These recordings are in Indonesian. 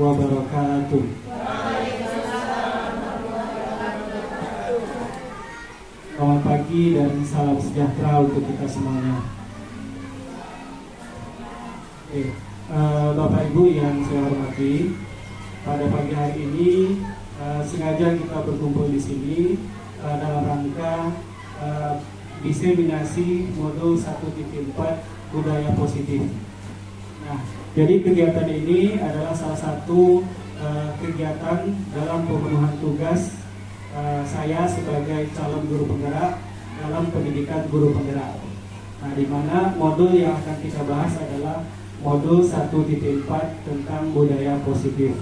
wabarakatuh. Selamat pagi dan salam sejahtera untuk kita semuanya. Bapak Ibu yang saya hormati, pada pagi hari ini sengaja kita berkumpul di sini dalam rangka diseminasi modul 1.4 budaya positif. Nah, jadi kegiatan ini adalah salah satu kegiatan dalam pemenuhan tugas saya sebagai calon guru penggerak dalam pendidikan guru penggerak. Nah, di mana modul yang akan kita bahas adalah modul 1.4 tentang budaya positif.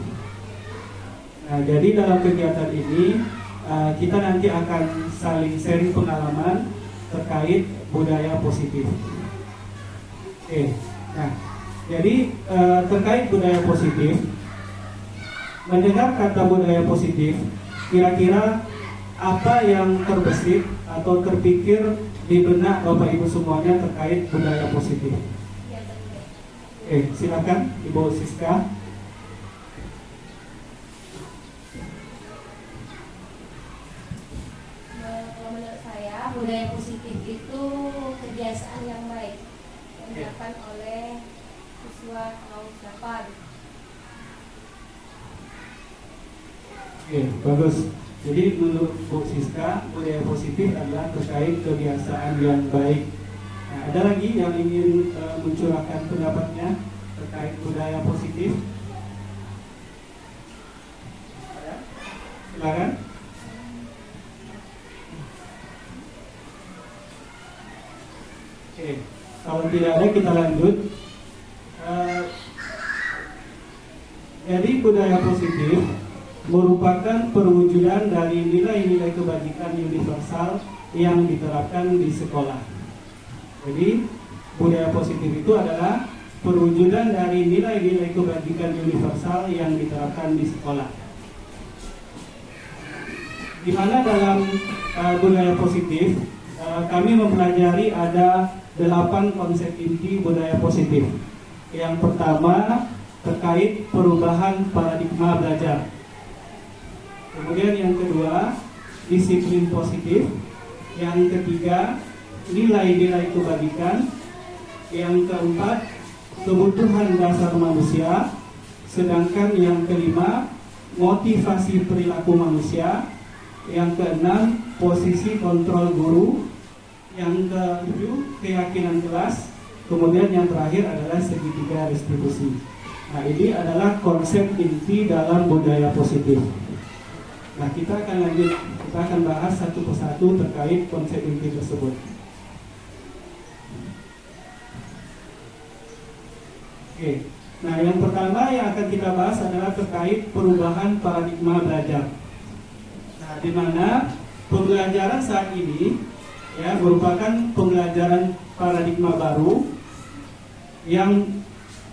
Nah, jadi dalam kegiatan ini kita nanti akan saling sharing pengalaman terkait budaya positif. Nah, jadi terkait budaya positif, mendengar kata budaya positif, kira-kira apa yang terbesit atau terpikir di benak Bapak Ibu semuanya terkait budaya positif? Silakan Ibu Siska. Menurut saya budaya positif itu kebiasaan yang baik yang dilakukan oleh siswa atau siapa. Bagus. Jadi menurut Bu Siska, budaya positif adalah terkait kebiasaan yang baik. Nah, ada lagi yang ingin mencurahkan pendapatnya terkait budaya positif? Silakan. Kalau tidak ada kita lanjut. Jadi budaya positif merupakan perwujudan dari nilai-nilai kebajikan universal yang diterapkan di sekolah. Jadi budaya positif itu adalah perwujudan dari nilai-nilai kebajikan universal yang diterapkan di sekolah. Di mana dalam budaya positif kami mempelajari ada 8 konsep inti budaya positif. Yang pertama terkait perubahan paradigma belajar. Kemudian yang kedua, disiplin positif. Yang ketiga, nilai-nilai kebajikan. Yang keempat, kebutuhan dasar manusia. Sedangkan yang kelima, motivasi perilaku manusia. Yang keenam, posisi kontrol guru. Yang ketujuh, keyakinan kelas. Kemudian yang terakhir adalah segitiga restitusi. Nah, ini adalah konsep inti dalam budaya positif. Nah, kita akan lanjut, kita akan bahas satu persatu terkait konsep inti tersebut. Nah, yang pertama yang akan kita bahas adalah terkait perubahan paradigma belajar. Nah, di mana pembelajaran saat ini merupakan pembelajaran paradigma baru yang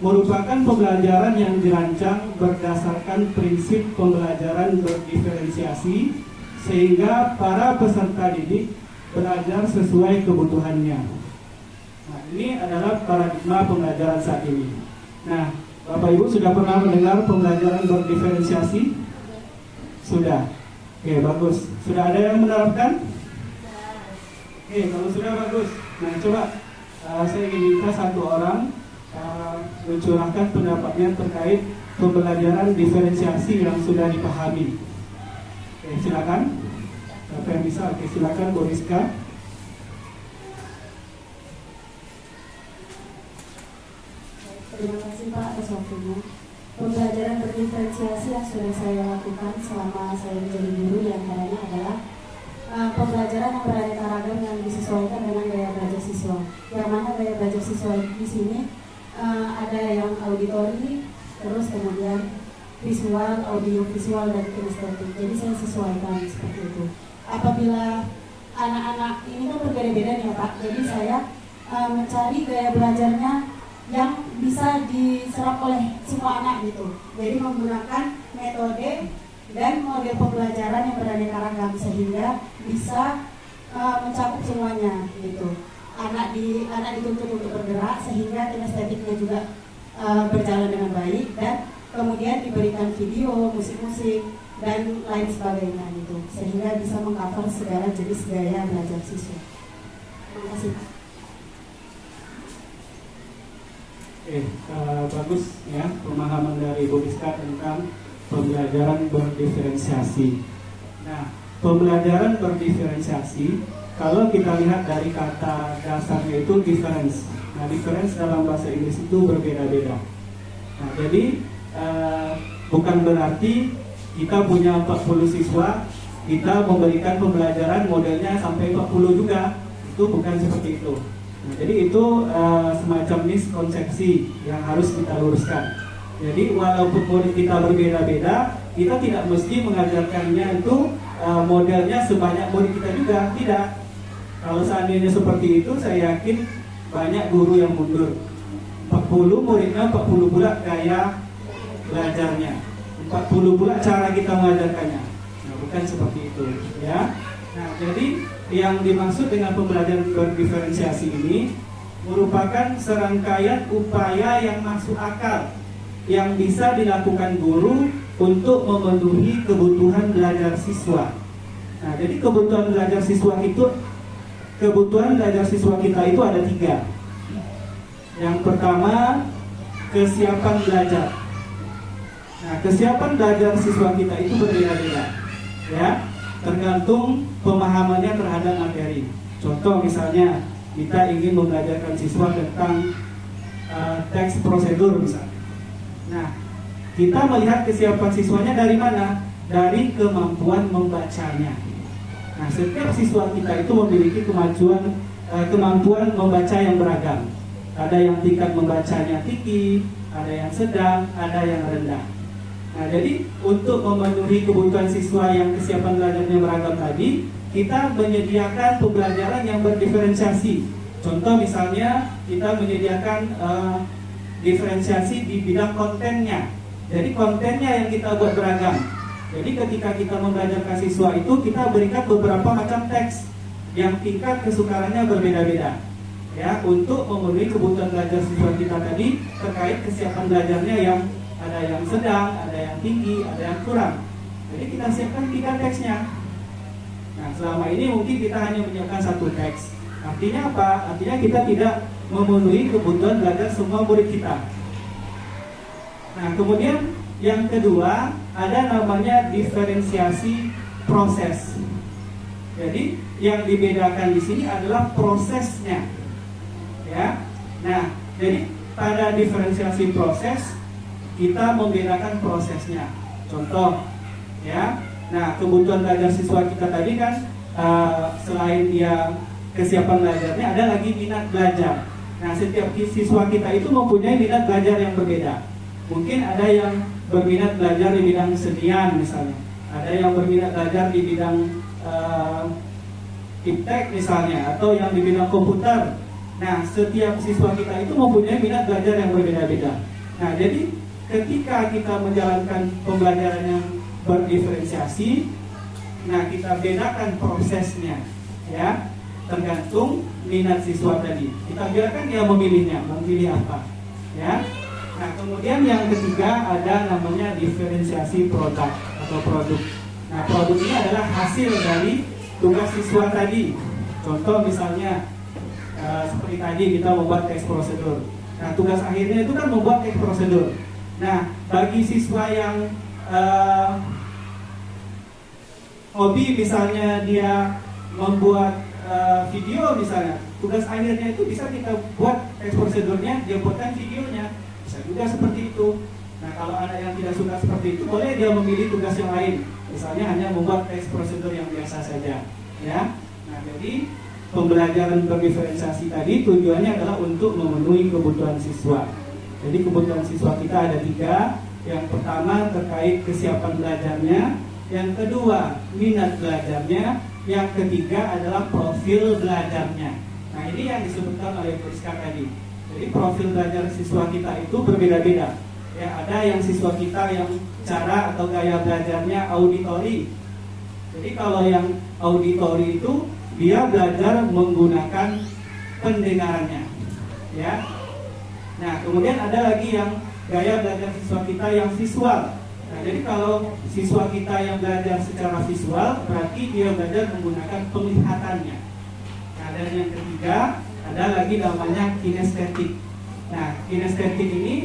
merupakan pembelajaran yang dirancang berdasarkan prinsip pembelajaran berdiferensiasi sehingga para peserta didik belajar sesuai kebutuhannya. Nah, ini adalah paradigma pembelajaran saat ini. Nah, Bapak Ibu sudah pernah mendengar pembelajaran berdiferensiasi? Sudah. Bagus. Sudah ada yang menerapkan? Kalau sudah bagus. Nah, coba saya ingin minta satu orang mencurahkan pendapatnya terkait pembelajaran diferensiasi yang sudah dipahami. Silakan. Siapa yang bisa? Silakan Bu Rizka. Terima kasih Pak atas waktunya. Pembelajaran berdiferensiasi yang sudah saya lakukan selama saya menjadi guru diantaranya adalah pembelajaran yang beraneka ragam yang disesuaikan dengan gaya belajar siswa. Yang mana gaya belajar siswa di sini ada yang auditori, terus kemudian visual, audio visual, dan kinestetik. Jadi saya sesuaikan seperti itu. Apabila anak-anak ini kan berbeda-beda nih Pak, jadi saya mencari gaya belajarnya yang bisa diserap oleh semua anak gitu. Jadi menggunakan metode dan model pembelajaran yang beraneka ragam sehingga bisa mencakup semuanya gitu. Anak dituntut untuk bergerak sehingga kinestetiknya juga berjalan dengan baik dan kemudian diberikan video, musik-musik, dan lain sebagainya gitu, sehingga bisa mengcover segala jenis gaya belajar siswa. Terima kasih. Bagus ya pemahaman dari Bu Rizka tentang pembelajaran berdiferensiasi. Nah, pembelajaran berdiferensiasi, kalau kita lihat dari kata dasarnya itu difference. Nah, difference dalam bahasa Inggris itu berbeda-beda. Nah, jadi bukan berarti kita punya 40 siswa, kita memberikan pembelajaran modelnya sampai 40 juga. Itu bukan seperti itu. Nah, jadi itu semacam miskonsepsi yang harus kita luruskan. Jadi walaupun murid kita berbeda-beda, kita tidak mesti mengajarkannya itu modelnya sebanyak murid kita juga. Tidak. Kalau seandainya seperti itu, saya yakin banyak guru yang mundur. 40 muridnya, 40 pula gaya belajarnya, 40 pula cara kita mengajarkannya. Nah, bukan seperti itu ya. Nah, jadi yang dimaksud dengan pembelajaran berdiferensiasi ini merupakan serangkaian upaya yang masuk akal yang bisa dilakukan guru untuk memenuhi kebutuhan belajar siswa. Nah, jadi kebutuhan belajar siswa kita itu ada 3. Yang pertama, kesiapan belajar. Nah, kesiapan belajar siswa kita itu berbeda-beda, ya, tergantung pemahamannya terhadap materi. Contoh misalnya, kita ingin membelajarkan siswa tentang teks prosedur misalnya. Nah, kita melihat kesiapan siswanya dari mana? Dari kemampuan membacanya. Nah, setiap siswa kita itu memiliki kemampuan membaca yang beragam. Ada yang tingkat membacanya tinggi, ada yang sedang, ada yang rendah. Nah, jadi untuk memenuhi kebutuhan siswa yang kesiapan belajarnya beragam tadi, kita menyediakan pembelajaran yang berdiferensiasi. Contoh misalnya, kita menyediakan diferensiasi di bidang kontennya. Jadi kontennya yang kita buat beragam. Jadi ketika kita membelajarkan siswa itu, kita berikan beberapa macam teks yang tingkat kesukarannya berbeda-beda. Ya, untuk memenuhi kebutuhan belajar siswa kita tadi terkait kesiapan belajarnya yang ada yang sedang, ada yang tinggi, ada yang kurang. Jadi kita siapkan 3 teksnya. Nah, selama ini mungkin kita hanya menyiapkan 1 teks. Artinya apa? Artinya kita tidak memenuhi kebutuhan belajar semua murid kita. Nah, kemudian yang kedua ada namanya diferensiasi proses. Jadi yang dibedakan di sini adalah prosesnya. Ya. Nah, jadi pada diferensiasi proses kita membedakan prosesnya. Contoh, ya. Nah, kebutuhan belajar siswa kita tadi kan selain dia kesiapan belajarnya, ada lagi minat belajar. Nah, setiap siswa kita itu mempunyai minat belajar yang berbeda. Mungkin ada yang berminat belajar di bidang senian misalnya, ada yang berminat belajar di bidang iptek misalnya, atau yang di bidang komputer. Nah, setiap siswa kita itu mempunyai minat belajar yang berbeda-beda. Nah, jadi ketika kita menjalankan pembelajaran yang berdiferensiasi, nah kita bedakan prosesnya, ya, tergantung minat siswa tadi. Kita biarkan dia memilihnya, memilih apa, ya. Nah, kemudian yang ketiga ada namanya diferensiasi produk atau produk. Nah, produk ini adalah hasil dari tugas siswa tadi. Contoh misalnya seperti tadi kita membuat teks prosedur. Nah, tugas akhirnya itu kan membuat teks prosedur. Nah, bagi siswa yang hobi misalnya dia membuat video misalnya, tugas akhirnya itu bisa kita buat teks prosedurnya, dia buatkan videonya, bisa juga seperti itu. Nah, kalau ada yang tidak suka seperti itu, boleh dia memilih tugas yang lain, misalnya hanya membuat teks prosedur yang biasa saja, ya. Nah, jadi pembelajaran berdiferensiasi tadi tujuannya adalah untuk memenuhi kebutuhan siswa. Jadi kebutuhan siswa kita ada 3. Yang pertama terkait kesiapan belajarnya, yang kedua minat belajarnya, yang ketiga adalah profil belajarnya. Nah, ini yang disebutkan oleh Bu Rizka tadi. Jadi profil belajar siswa kita itu berbeda-beda. Ya, ada yang siswa kita yang cara atau gaya belajarnya auditori. Jadi kalau yang auditori itu dia belajar menggunakan pendengarannya, ya. Nah, kemudian ada lagi yang gaya belajar siswa kita yang visual. Nah, jadi kalau siswa kita yang belajar secara visual, berarti dia belajar menggunakan penglihatannya. Nah, dan yang ketiga ada lagi namanya kinestetik. Nah, kinestetik ini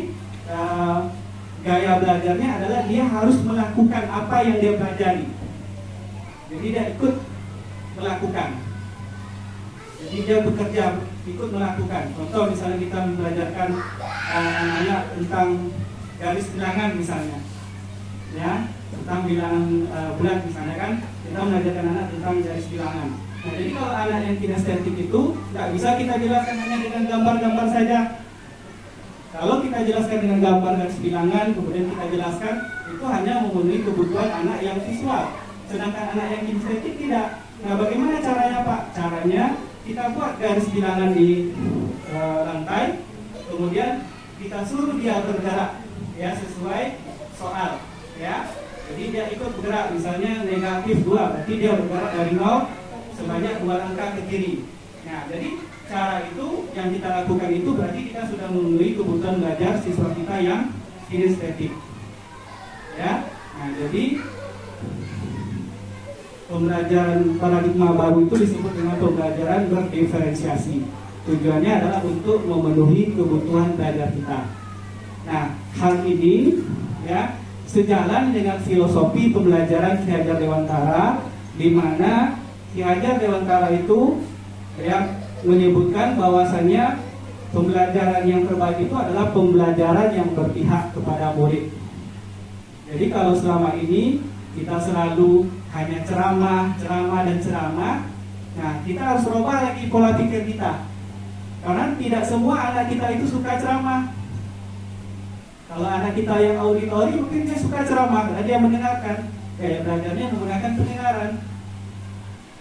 gaya belajarnya adalah dia harus melakukan apa yang dia pelajari. Jadi dia ikut melakukan. Jadi dia bekerja, ikut melakukan. Contoh misalnya kita belajarkan anak tentang garis bilangan misalnya, ya, tentang bilangan bulat misalnya kan, kita mengajarkan anak tentang garis bilangan. Nah, jadi kalau anak yang kinestetik itu nggak bisa kita jelaskan hanya dengan gambar-gambar saja. Kalau kita jelaskan dengan gambar garis bilangan, kemudian kita jelaskan, itu hanya memenuhi kebutuhan anak yang visual. Sedangkan anak yang kinestetik tidak. Nah, bagaimana caranya Pak? Caranya kita buat garis bilangan di lantai, kemudian kita suruh dia bergerak, ya, sesuai soal, ya. Jadi dia ikut bergerak, misalnya negatif 2, berarti dia bergerak dari 0 sebanyak 2 langkah ke kiri. Nah, jadi cara itu yang kita lakukan itu berarti kita sudah memenuhi kebutuhan belajar siswa kita yang kinestetik, ya. Nah, jadi pembelajaran paradigma baru itu disebut dengan pembelajaran berdiferensiasi. Tujuannya adalah untuk memenuhi kebutuhan belajar kita. Nah, hal ini, ya, sejalan dengan filosofi pembelajaran Ki Hajar Dewantara, di mana Ki Hajar Dewantara itu, ya, menyebutkan bahwasannya pembelajaran yang terbaik itu adalah pembelajaran yang berpihak kepada murid. Jadi kalau selama ini kita selalu hanya ceramah, dan ceramah, nah kita harus rubah lagi pola pikir kita. Karena tidak semua anak kita itu suka ceramah. Kalau anak kita yang auditori mungkin dia suka ceramah, karena dia mendengarkan. Gaya belajarnya menggunakan pendengaran.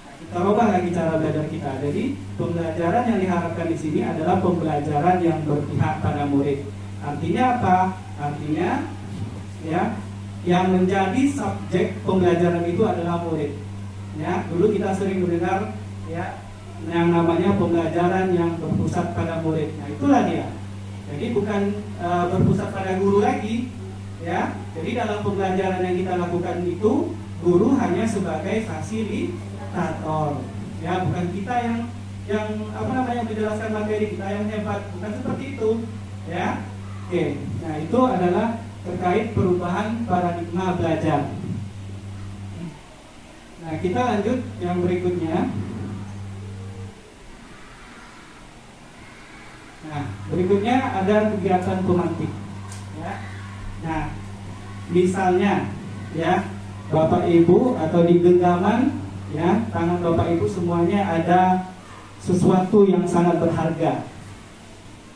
Nah, kita rubah lagi cara belajar kita. Jadi pembelajaran yang diharapkan di sini adalah pembelajaran yang berpihak pada murid. Artinya apa? Artinya, ya, yang menjadi subjek pembelajaran itu adalah murid. Ya, dulu kita sering mendengar, ya, yang namanya pembelajaran yang berpusat pada murid. Nah, itulah dia. Jadi bukan berpusat pada guru lagi, ya. Jadi dalam pembelajaran yang kita lakukan itu, guru hanya sebagai fasilitator. Ya, bukan kita yang apa namanya menjelaskan materi, kita yang hebat, bukan seperti itu, ya. Oke. Nah, itu adalah terkait perubahan paradigma belajar. Nah, kita lanjut yang berikutnya. Nah, berikutnya ada kegiatan pemantik. Ya. Nah, misalnya, ya, Bapak Ibu atau di genggaman, ya, tangan Bapak Ibu semuanya ada sesuatu yang sangat berharga.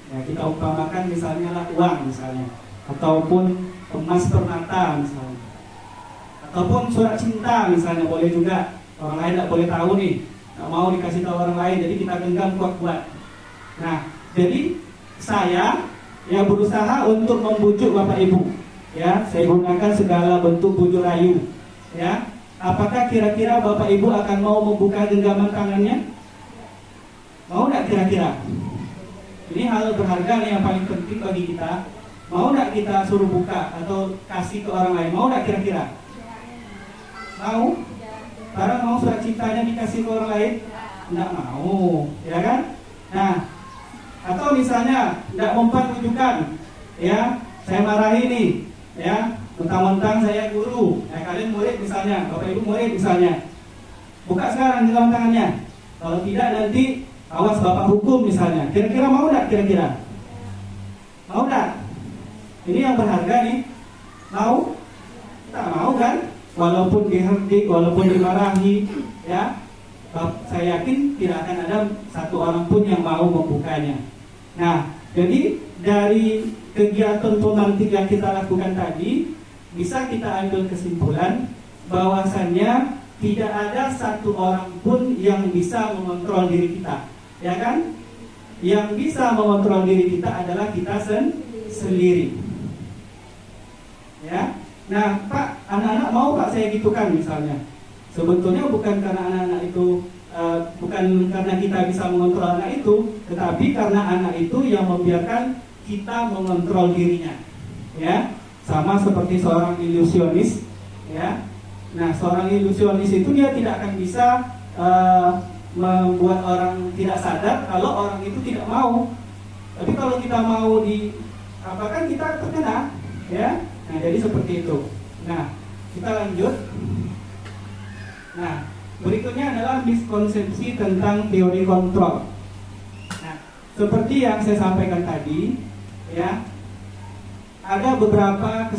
Ya, kita umpamakan misalnya lah uang misalnya, ataupun emas permata misalnya, ataupun surat cinta misalnya, boleh juga. Orang lain tidak boleh tahu nih, tidak mau dikasih tahu orang lain, jadi kita genggam kuat-kuat. Nah, jadi saya, ya, berusaha untuk membujuk Bapak Ibu, ya, saya gunakan segala bentuk bujuk rayu, ya. Apakah kira-kira Bapak Ibu akan mau membuka genggaman tangannya? Mau tidak kira-kira? Ini hal berharga nih yang paling penting bagi kita. Mau nggak kita suruh buka atau kasih ke orang lain? Mau nggak kira-kira? Mau? Sekarang mau surat cintanya dikasih ke orang lain? Nggak mau, ya kan? Nah, atau misalnya nggak mempan rujukan, ya, saya marahi nih, ya, mentang-mentang saya guru, ya, kalian murid misalnya, Bapak Ibu murid misalnya, buka sekarang di tangannya. Kalau tidak nanti awas Bapak hukum misalnya. Kira-kira mau nggak kira-kira? Mau nggak? Ini yang berharga nih. Mau? Tak mau kan? Walaupun diherdik, walaupun dimarahi, ya, saya yakin tidak akan ada satu orang pun yang mau membukanya. Nah, jadi dari kegiatan pemantik yang kita lakukan tadi, bisa kita ambil kesimpulan bahwasannya tidak ada satu orang pun yang bisa mengontrol diri kita, ya kan? Yang bisa mengontrol diri kita adalah kita sendiri. Ya, nah Pak, anak-anak mau Pak saya gitukan misalnya. Sebetulnya bukan karena anak-anak itu, bukan karena kita bisa mengontrol anak itu, tetapi karena anak itu yang membiarkan kita mengontrol dirinya. ya, sama seperti seorang ilusionis, ya. Nah, seorang ilusionis itu dia tidak akan bisa membuat orang tidak sadar kalau orang itu tidak mau. Tapi kalau kita mau apakan, kita terkena, ya. Nah, jadi seperti itu. Nah, kita lanjut. Nah, berikutnya adalah miskonsepsi tentang teori kontrol. Nah, seperti yang saya sampaikan tadi, ya, ada beberapa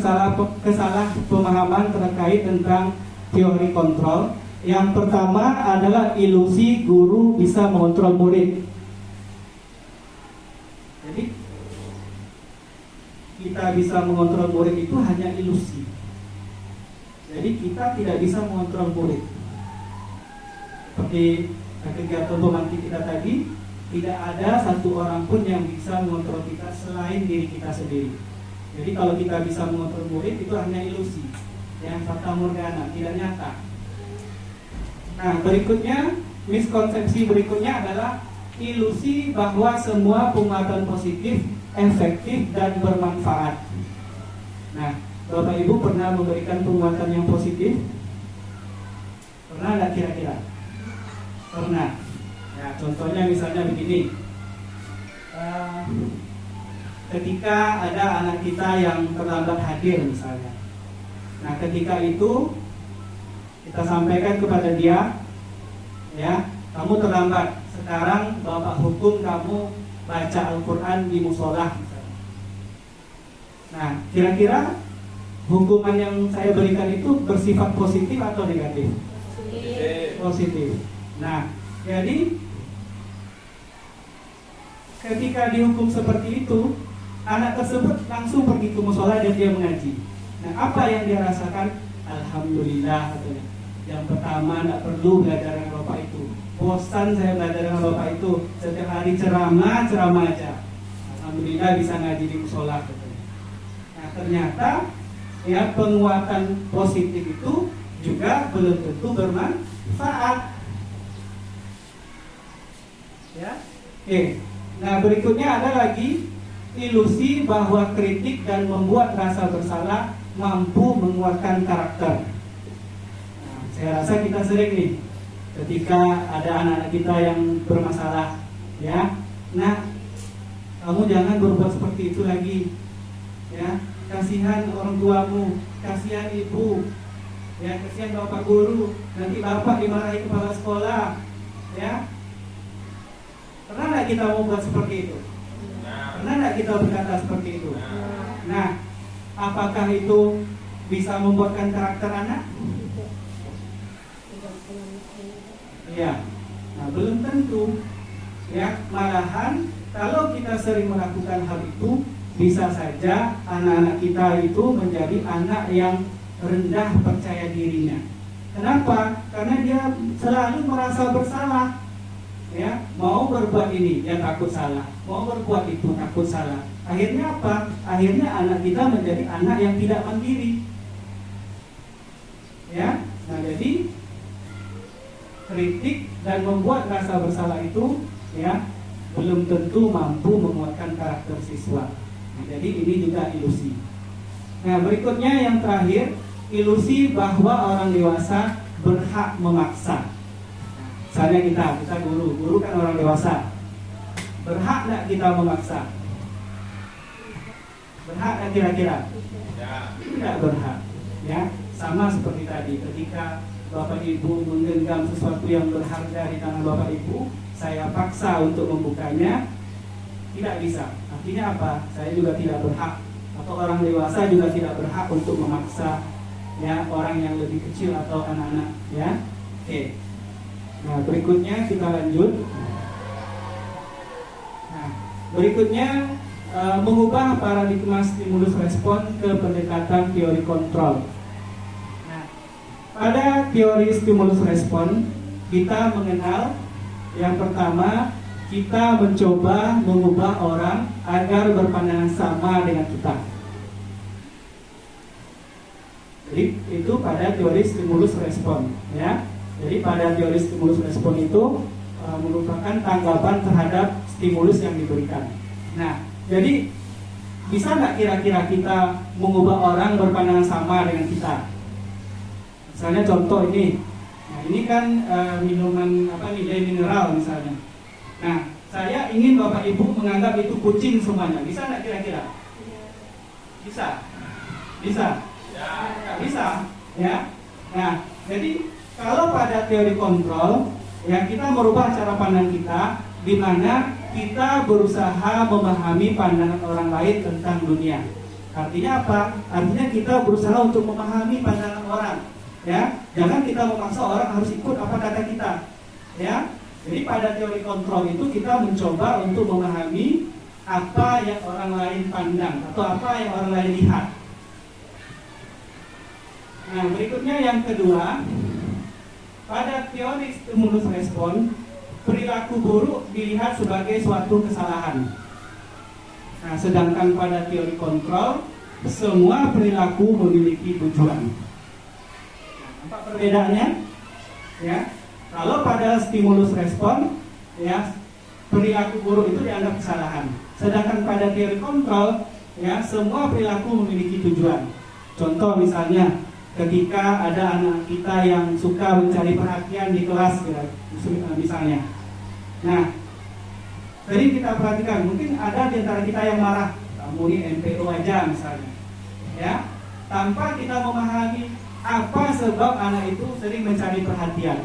kesalahpemahaman terkait tentang teori kontrol. Yang pertama adalah ilusi guru bisa mengontrol murid. Jadi kita bisa mengontrol murid itu hanya ilusi. Jadi kita tidak bisa mengontrol murid. Seperti kegiatan pemantik kita tadi, tidak ada satu orang pun yang bisa mengontrol kita selain diri kita sendiri. Jadi kalau kita bisa mengontrol murid itu hanya ilusi, yang fata morgana, tidak nyata. Nah, berikutnya, miskonsepsi berikutnya adalah ilusi bahwa semua penguatan positif efektif dan bermanfaat. Nah, Bapak Ibu pernah memberikan penguatan yang positif? Pernah nggak kira-kira? Pernah. Ya, contohnya misalnya begini. Ketika ada anak kita yang terlambat hadir misalnya. Nah, ketika itu kita sampaikan kepada dia, ya, kamu terlambat. Sekarang Bapak hukum kamu baca Al-Quran di musola misalnya. Nah, kira-kira hukuman yang saya berikan itu bersifat positif atau negatif? Positif. Nah, jadi ketika dihukum seperti itu, anak tersebut langsung pergi ke musola dan dia mengaji. Nah, apa yang dia rasakan? Alhamdulillah katanya. Yang pertama, tidak perlu belajar dengan Bapak itu. Bosan saya belajar dengan Bapak itu. Setiap hari ceramah aja. Alhamdulillah bisa ngaji di musola katanya. Nah, ternyata ya penguatan positif itu juga belum tentu bermanfaat. Ya. Oke. Nah, berikutnya ada lagi ilusi bahwa kritik dan membuat rasa bersalah mampu menguatkan karakter. Nah, saya rasa kita sering nih ketika ada anak-anak kita yang bermasalah, ya. Nah, kamu jangan berbuat seperti itu lagi, ya. Kasihan orang tuamu, kasihan ibu, ya, kasihan bapak guru, nanti bapak dimarahi kepala sekolah, ya. Pernah nggak kita membuat seperti itu? Pernah nggak kita berkata seperti itu? Nah, apakah itu bisa membuatkan karakter anak? Ya, nah belum tentu. Ya, malahan kalau kita sering melakukan hal itu, bisa saja anak-anak kita itu menjadi anak yang rendah percaya dirinya. Kenapa? Karena dia selalu merasa bersalah. Ya, mau berbuat ini dia takut salah, mau berbuat itu takut salah. Akhirnya apa? Akhirnya anak kita menjadi anak yang tidak mandiri. Ya, nah jadi kritik dan membuat rasa bersalah itu, ya, belum tentu mampu menguatkan karakter siswa. Nah, jadi ini juga ilusi. Nah, berikutnya yang terakhir, ilusi bahwa orang dewasa berhak memaksa. Misalnya kita guru kan orang dewasa. Berhak nggak kita memaksa? Berhak nggak kira-kira? Tidak berhak. Ya, sama seperti tadi. Ketika Bapak Ibu menggenggam sesuatu yang berharga di tangan Bapak Ibu, saya paksa untuk membukanya, tidak bisa. Artinya apa? Saya juga tidak berhak. Atau orang dewasa juga tidak berhak untuk memaksa, ya, orang yang lebih kecil atau anak-anak. Ya, oke. Nah, berikutnya kita lanjut. Nah, berikutnya mengubah paradigma stimulus respon ke pendekatan teori kontrol. Nah, pada teori stimulus respon kita mengenal yang pertama, kita mencoba mengubah orang agar berpandangan sama dengan kita. Jadi itu pada teori stimulus respon, ya. Jadi pada teori stimulus respon itu merupakan tanggapan terhadap stimulus yang diberikan. Nah, jadi bisa nggak kira-kira kita mengubah orang berpandangan sama dengan kita? Misalnya contoh ini, nah ini kan minuman mineral misalnya. Nah, saya ingin Bapak Ibu menganggap itu kucing semuanya. Bisa nggak kira-kira? Bisa? Bisa? Nggak bisa, ya. Nah, jadi kalau pada teori kontrol, ya kita merubah cara pandang kita, di mana kita berusaha memahami pandangan orang lain tentang dunia. Artinya apa? Artinya kita berusaha untuk memahami pandangan orang. Ya, jangan kita memaksa orang harus ikut apa kata kita. Ya, jadi pada teori kontrol itu kita mencoba untuk memahami apa yang orang lain pandang atau apa yang orang lain lihat. Nah, berikutnya yang kedua, pada teori stimulus respon, perilaku buruk dilihat sebagai suatu kesalahan. Nah, sedangkan pada teori kontrol, semua perilaku memiliki tujuan. Apa perbedaannya? Ya, kalau pada stimulus respon, ya perilaku buruk itu dianggap kesalahan. Sedangkan pada teori kontrol, ya semua perilaku memiliki tujuan. Contoh misalnya, ketika ada anak kita yang suka mencari perhatian di kelas, ya, misalnya. Nah, sering kita perhatikan, mungkin ada di antara kita yang marah, kamu ini MPO aja misalnya, ya, tanpa kita memahami apa sebab anak itu sering mencari perhatian.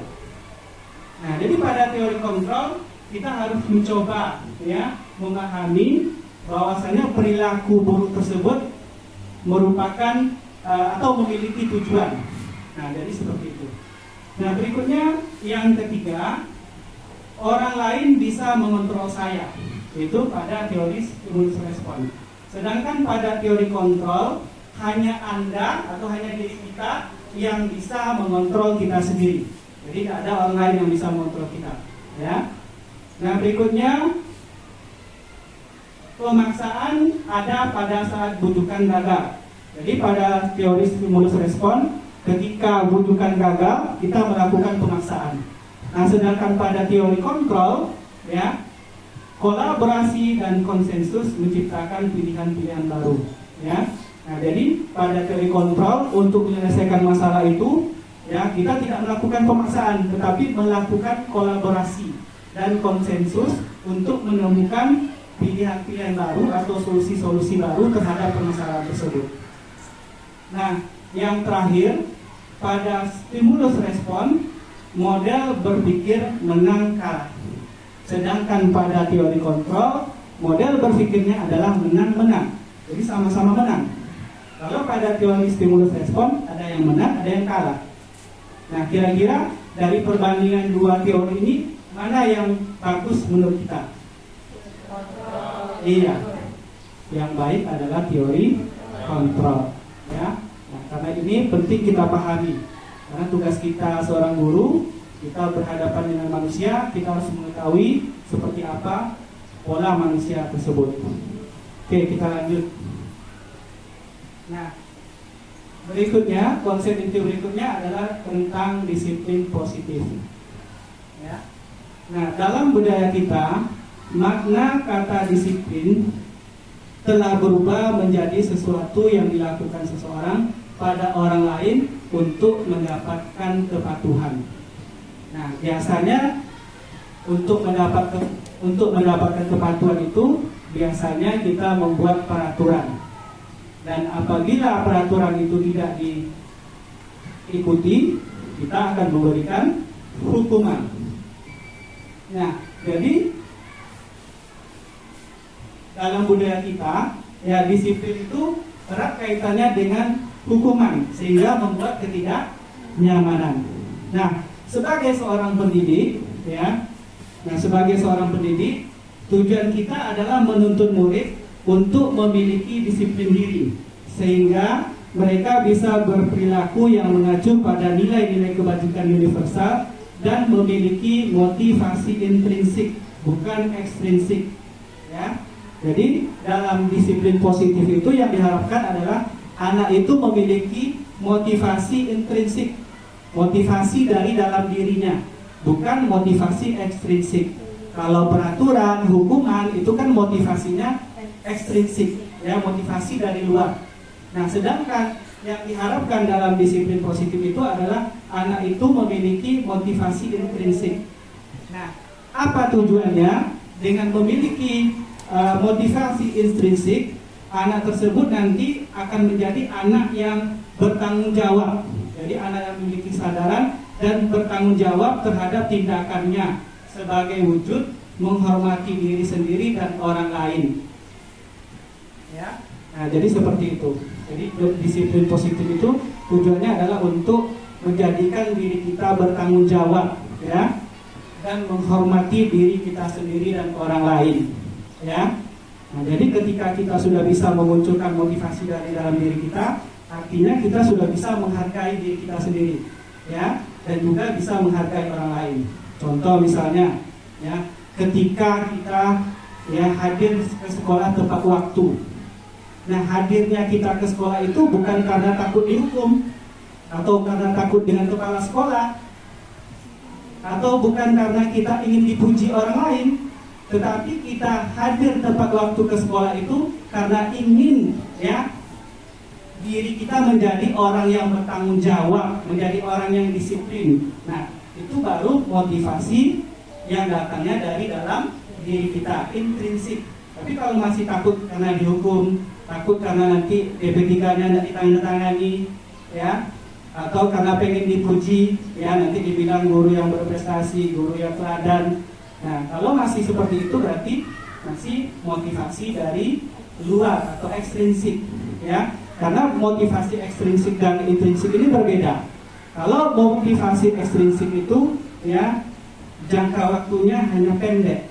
Nah, jadi pada teori kontrol kita harus mencoba, ya, memahami bahwasanya perilaku buruk tersebut merupakan atau memiliki tujuan. Nah, jadi seperti itu. Nah, berikutnya yang ketiga, orang lain bisa mengontrol saya. Itu pada teori stimulus respon. Sedangkan pada teori kontrol, hanya Anda atau hanya diri kita yang bisa mengontrol kita sendiri. Jadi tidak ada orang lain yang bisa mengontrol kita. Ya. Nah, berikutnya, pemaksaan ada pada saat bujukan gagal. Jadi pada teori stimulus respon, ketika bujukan gagal, kita melakukan pemaksaan. Nah, sedangkan pada teori kontrol, ya, kolaborasi dan konsensus menciptakan pilihan-pilihan baru. Ya. Nah, jadi pada teori kontrol untuk menyelesaikan masalah itu, ya kita tidak melakukan pemaksaan, tetapi melakukan kolaborasi dan konsensus untuk menemukan pilihan-pilihan baru atau solusi-solusi baru terhadap permasalahan tersebut. Nah, yang terakhir, pada stimulus respon, model berpikir menang kalah. Sedangkan pada teori kontrol, model berpikirnya adalah menang-menang. Jadi sama-sama menang. Kalau pada teori stimulus respon, ada yang menang, ada yang kalah. Nah, kira-kira dari perbandingan dua teori ini, mana yang bagus menurut kita? Iya, yang baik adalah teori kontrol. Ya, nah, karena ini penting kita pahami. Karena tugas kita seorang guru, kita berhadapan dengan manusia, kita harus mengetahui seperti apa pola manusia tersebut. Oke, kita lanjut. Nah, berikutnya, konsep inti berikutnya adalah tentang disiplin positif. Ya. Nah, dalam budaya kita, makna kata disiplin telah berubah menjadi sesuatu yang dilakukan seseorang pada orang lain untuk mendapatkan kepatuhan. Nah, biasanya untuk mendapatkan kepatuhan itu biasanya kita membuat peraturan. Dan apabila peraturan itu tidak diikuti, kita akan memberikan hukuman. Nah, jadi dalam budaya kita, ya disiplin itu erat kaitannya dengan hukuman, sehingga membuat ketidaknyamanan. Nah, sebagai seorang pendidik, ya, tujuan kita adalah menuntut murid untuk memiliki disiplin diri, sehingga mereka bisa berperilaku yang mengacu pada nilai-nilai kebajikan universal dan memiliki motivasi intrinsik, bukan ekstrinsik. Ya. Jadi dalam disiplin positif itu yang diharapkan adalah anak itu memiliki motivasi intrinsik, motivasi dari dalam dirinya, bukan motivasi ekstrinsik. Kalau peraturan, hukuman itu kan motivasinya ekstrinsik, ya, motivasi dari luar. Nah, sedangkan yang diharapkan dalam disiplin positif itu adalah anak itu memiliki motivasi intrinsik. Nah, apa tujuannya? Dengan memiliki motivasi intrinsik, anak tersebut nanti akan menjadi anak yang bertanggung jawab. Jadi anak yang memiliki kesadaran dan bertanggung jawab terhadap tindakannya sebagai wujud menghormati diri sendiri dan orang lain. Ya. Nah, jadi seperti itu. Jadi disiplin positif itu tujuannya adalah untuk menjadikan diri kita bertanggung jawab, ya, dan menghormati diri kita sendiri dan orang lain, ya. Nah, jadi ketika kita sudah bisa memunculkan motivasi dari dalam diri kita, artinya kita sudah bisa menghargai diri kita sendiri, ya, dan juga bisa menghargai orang lain. Contoh misalnya, ya, ketika kita, ya, hadir ke sekolah tepat waktu. Nah, hadirnya kita ke sekolah itu bukan karena takut dihukum, atau karena takut dengan kepala sekolah, atau bukan karena kita ingin dipuji orang lain, tetapi kita hadir tepat waktu ke sekolah itu karena ingin, ya, diri kita menjadi orang yang bertanggung jawab, menjadi orang yang disiplin. Nah, itu baru motivasi yang datangnya dari dalam diri kita, intrinsik. Tapi kalau masih takut karena dihukum, takut karena nanti DP3-nya tidak ditandatangani, ya, atau karena pengen dipuji, ya, nanti dibilang guru yang berprestasi, guru yang teladan. Nah, kalau masih seperti itu berarti masih motivasi dari luar atau ekstrinsik, ya. Karena motivasi ekstrinsik dan intrinsik ini berbeda. Kalau motivasi ekstrinsik itu, ya, jangka waktunya hanya pendek.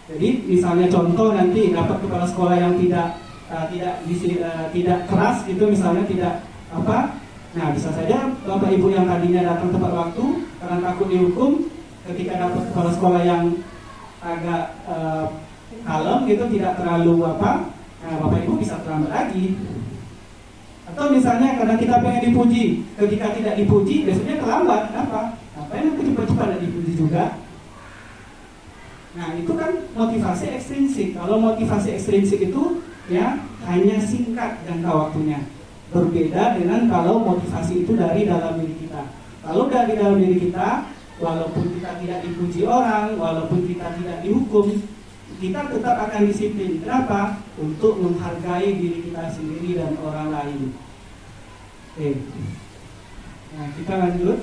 Jadi misalnya contoh nanti dapat kepala sekolah yang tidak keras gitu, misalnya tidak apa. Nah, bisa saja Bapak Ibu yang tadinya datang tepat waktu karena takut dihukum, ketika dapat kepala sekolah yang agak kalem gitu, tidak terlalu apa, nah, Bapak Ibu bisa terlambat lagi. Atau misalnya karena kita pengen dipuji, ketika tidak dipuji biasanya terlambat. Kenapa? Ngapain aku cepat-cepat dipuji juga? Nah, itu kan motivasi ekstrinsik. Kalau motivasi ekstrinsik itu, ya, hanya singkat jangka waktunya. Berbeda dengan kalau motivasi itu dari dalam diri kita. Kalau dari dalam diri kita, walaupun kita tidak dipuji orang, walaupun kita tidak dihukum, kita tetap akan disiplin. Kenapa? Untuk menghargai diri kita sendiri dan orang lain. Oke. Nah, kita lanjut.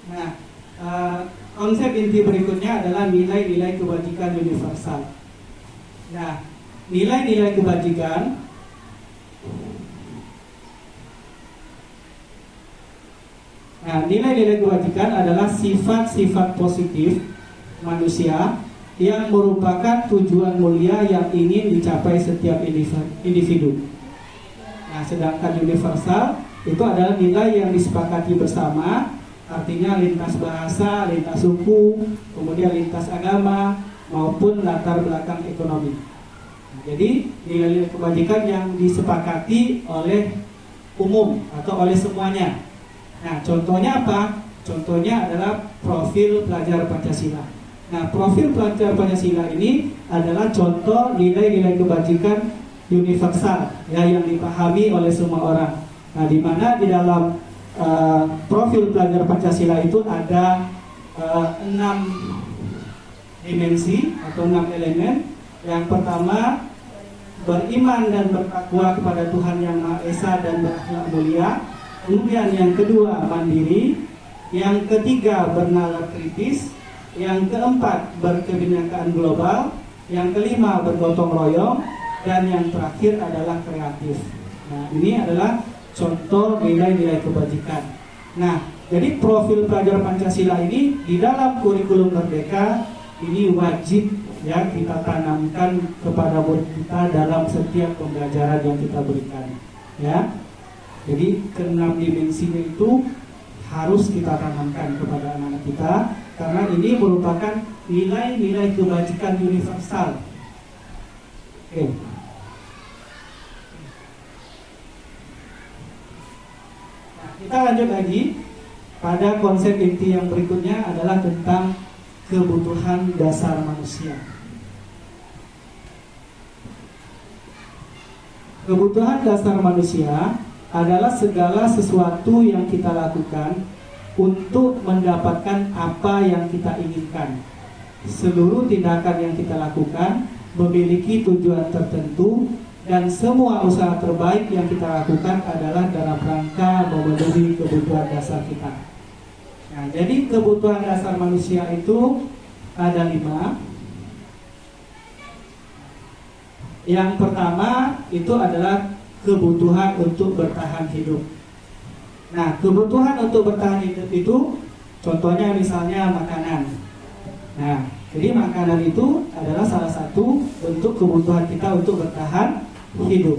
Nah, konsep inti berikutnya adalah nilai-nilai kebajikan universal. Nah, nilai-nilai kebajikan nilai-nilai kebajikan adalah sifat-sifat positif manusia yang merupakan tujuan mulia yang ingin dicapai setiap individu. Nah, sedangkan universal itu adalah nilai yang disepakati bersama, artinya lintas bahasa, lintas suku, kemudian lintas agama maupun latar belakang ekonomi. Nah, jadi nilai-nilai kebajikan yang disepakati oleh umum atau oleh semuanya. Nah, contohnya apa? Contohnya adalah profil pelajar Pancasila. Nah, profil pelajar Pancasila ini adalah contoh nilai-nilai kebajikan universal, ya, yang dipahami oleh semua orang. Nah, di mana di dalam profil pelajar Pancasila itu ada 6 dimensi atau 6 elemen. Yang pertama, beriman dan bertakwa kepada Tuhan Yang Maha Esa dan berakhlak mulia. Kemudian yang kedua, mandiri. Yang ketiga, bernalar kritis. Yang keempat, berkebinekaan global. Yang kelima, bergotong royong. Dan yang terakhir adalah kreatif. Nah, ini adalah contoh nilai-nilai kebajikan. Nah, jadi profil pelajar Pancasila ini di dalam kurikulum Merdeka ini wajib, ya, kita tanamkan kepada murid kita dalam setiap pembelajaran yang kita berikan, ya. Jadi ke-6 dimensinya itu harus kita tanamkan kepada anak-anak kita, karena ini merupakan nilai-nilai kebajikan universal. Oke. Nah, kita lanjut lagi pada konsep inti yang berikutnya adalah tentang kebutuhan dasar manusia. kebutuhan dasar manusia adalah segala sesuatu yang kita lakukan untuk mendapatkan apa yang kita inginkan. Seluruh tindakan yang kita lakukan memiliki tujuan tertentu, dan semua usaha terbaik yang kita lakukan adalah dalam rangka memenuhi kebutuhan dasar kita. Nah, jadi kebutuhan dasar manusia itu ada 5. Yang pertama itu adalah kebutuhan untuk bertahan hidup. Nah, kebutuhan untuk bertahan hidup itu contohnya misalnya makanan. Nah, jadi makanan itu adalah salah satu bentuk kebutuhan kita untuk bertahan hidup.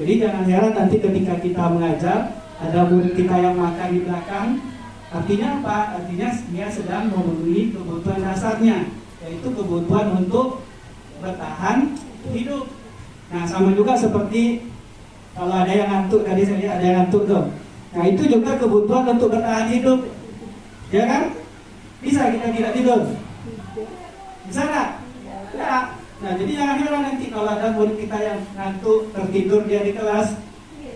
Jadi jangan heran nanti ketika kita mengajar ada murid kita yang makan di belakang. Artinya apa? Artinya dia sedang memenuhi kebutuhan dasarnya, yaitu kebutuhan untuk bertahan hidup. Nah, sama juga seperti kalau ada yang ngantuk, tadi saya lihat ada yang ngantuk tuh. Nah, itu juga kebutuhan untuk bertahan hidup. Ya kan? Bisa kita tidak tidur? Bisa nggak? Ya. Nah, jadi jangan heran nanti kalau ada murid kita yang ngantuk, tertidur dia di kelas.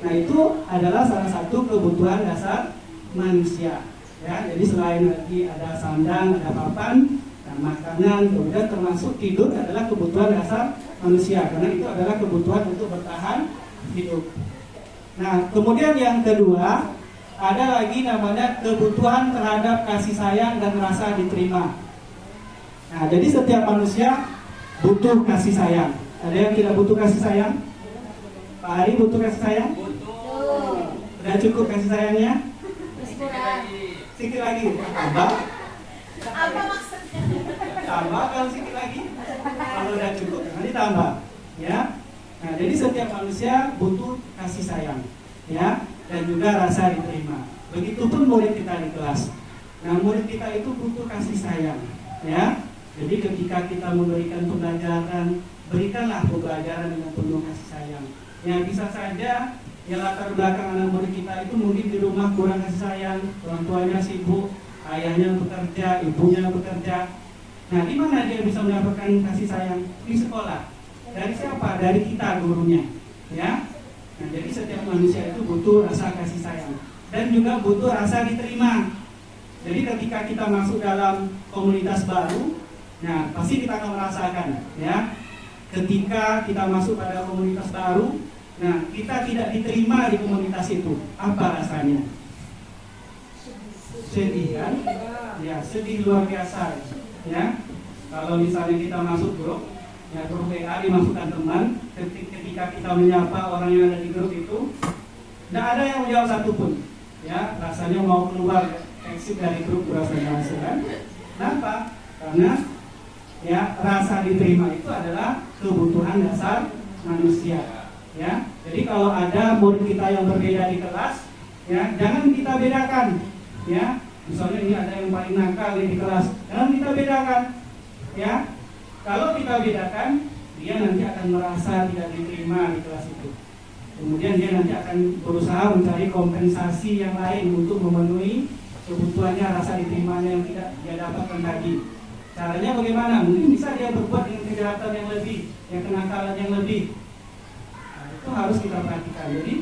Nah, itu adalah salah satu kebutuhan dasar manusia. Ya, jadi selain lagi ada sandang, ada papan, dan makanan, kemudian termasuk tidur adalah kebutuhan dasar manusia, karena itu adalah kebutuhan untuk bertahan hidup. Nah, kemudian yang kedua ada lagi namanya kebutuhan terhadap kasih sayang dan rasa diterima. Nah, jadi setiap manusia butuh kasih sayang. Ada yang tidak butuh kasih sayang? Pak Ari butuh kasih sayang? Tuh. Udah cukup kasih sayangnya? Terus kurang. Sikit lagi, tambah. Apa maksudnya? Tambah kalau sikit lagi. Kalau udah cukup, nanti tambah. Ya. Nah, jadi setiap manusia butuh kasih sayang, ya, dan juga rasa diterima. Begitupun murid kita di kelas. Nah, murid kita itu butuh kasih sayang, ya. Jadi ketika kita memberikan pembelajaran, berikanlah pembelajaran dengan penuh kasih sayang. Ya, bisa saja yang latar belakang anak murid kita itu mungkin di rumah kurang kasih sayang, orang tuanya sibuk, ayahnya bekerja, ibunya bekerja. Nah, di mana dia bisa mendapatkan kasih sayang? Di sekolah. Dari siapa? Dari kita, gurunya. Ya. Nah, jadi setiap manusia itu butuh rasa kasih sayang dan juga butuh rasa diterima. Jadi ketika kita masuk dalam komunitas baru, nah pasti kita akan merasakan, ya. Ketika kita masuk pada komunitas baru, nah kita tidak diterima di komunitas itu, apa rasanya? Sedih kan? Ya, sedih luar biasa. Ya, kalau misalnya kita masuk grup, ya grup WA dimasukkan teman, ketika kita menyapa orang yang ada di grup itu, tidak ada yang menjawab satupun. Ya, rasanya mau keluar exit dari grup rasanya kan? Kenapa? Karena ya rasa diterima itu adalah kebutuhan dasar manusia. Ya, jadi kalau ada murid kita yang berbeda di kelas, ya jangan kita bedakan. Ya, misalnya ini ada yang paling nakal di kelas, jangan kita bedakan. Ya, kalau kita bedakan, dia nanti akan merasa tidak diterima di kelas itu. Kemudian dia nanti akan berusaha mencari kompensasi yang lain untuk memenuhi kebutuhannya, rasa diterimanya yang tidak dia dapatkan tadi. Caranya bagaimana? Mungkin bisa dia berbuat dengan kejahatan yang lebih, yang kenakalan yang lebih. Nah, itu harus kita perhatikan. Jadi,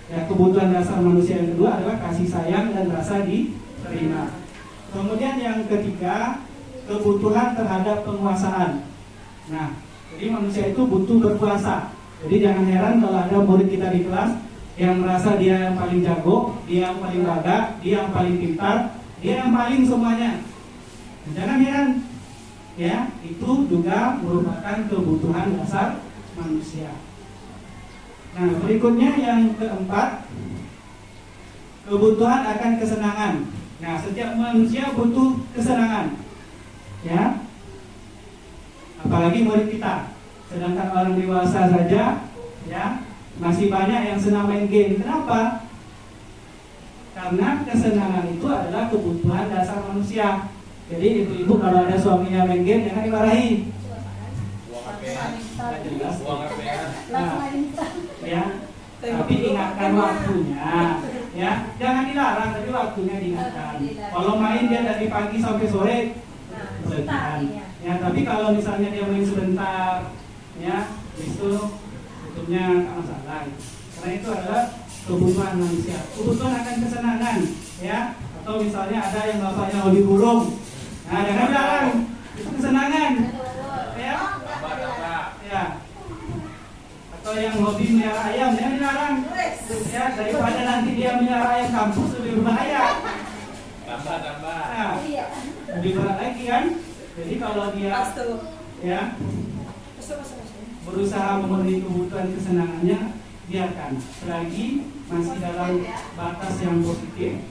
ya kebutuhan dasar manusia yang kedua adalah kasih sayang dan rasa diterima. Kemudian yang ketiga, kebutuhan terhadap penguasaan. Nah, jadi manusia itu butuh berkuasa. Jadi jangan heran kalau ada murid kita di kelas yang merasa dia yang paling jago, dia yang paling gagah, dia yang paling pintar, dia yang paling semuanya. Jangan heran, ya itu juga merupakan kebutuhan dasar manusia. Nah, berikutnya yang keempat, kebutuhan akan kesenangan. Nah, setiap manusia butuh kesenangan, ya. Apalagi murid kita. Sedangkan orang dewasa saja, ya masih banyak yang senang main game. Kenapa? Karena kesenangan itu adalah kebutuhan dasar manusia. Jadi ibu-ibu kalau ada suaminya main game jangan dimarahi. Nah, ya, tapi ingatkan waktunya. Ya, jangan dilarang, tapi waktunya diingatkan. Kalau main dia dari pagi sampai sore, berlebihan. Ya, tapi kalau misalnya dia main sebentar, ya, itu tutupnya nggak masalah. Karena itu adalah kebutuhan manusia. Kebutuhan akan kesenangan, ya. Atau misalnya ada yang bapaknya hobi burung, nah jangan larang, itu kesenangan, ya. Ya. Atau yang hobi melihara ayam, jangan dilarang, ya. Daripada nanti dia melihara ayam kampus lebih berbahaya. Tambah. Nah, lebih berat lagi kan. Jadi kalau dia, ya, berusaha memenuhi kebutuhan kesenangannya, biarkan. Selagi masih dalam batas yang positif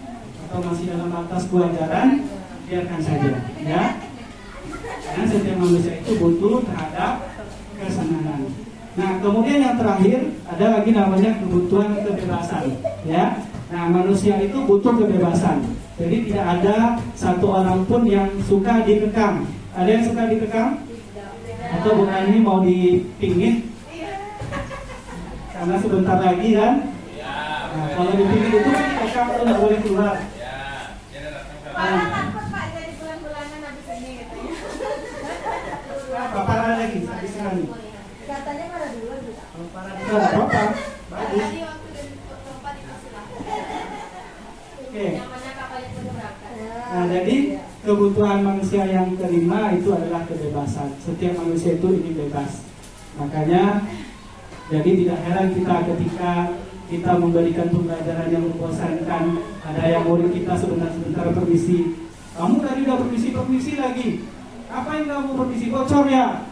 atau masih dalam batas kewajaran, biarkan saja, ya. Karena setiap manusia itu butuh terhadap kesenangan. Nah, kemudian yang terakhir ada lagi namanya kebutuhan kebebasan, ya. Nah, manusia itu butuh kebebasan. Jadi tidak ada satu orang pun yang suka dikekang. Ada yang suka dikekang? Atau bukan ini mau dipingit? Karena sebentar lagi kan? Nah, kalau dipingit itu kan dikekang atau nggak boleh keluar. Parah lagi, habis sekali. Katanya marah dulu. Kalau parah itu ada apa? Bagus. Oke. Nah, jadi kebutuhan manusia yang kelima itu adalah kebebasan. Setiap manusia itu ingin bebas. Makanya, jadi tidak heran kita ketika kita memberikan pembelajaran yang membosankan, ada yang murid kita sebentar-sebentar permisi. Kamu tadi udah permisi lagi. Apa yang kamu permisi, bocor ya?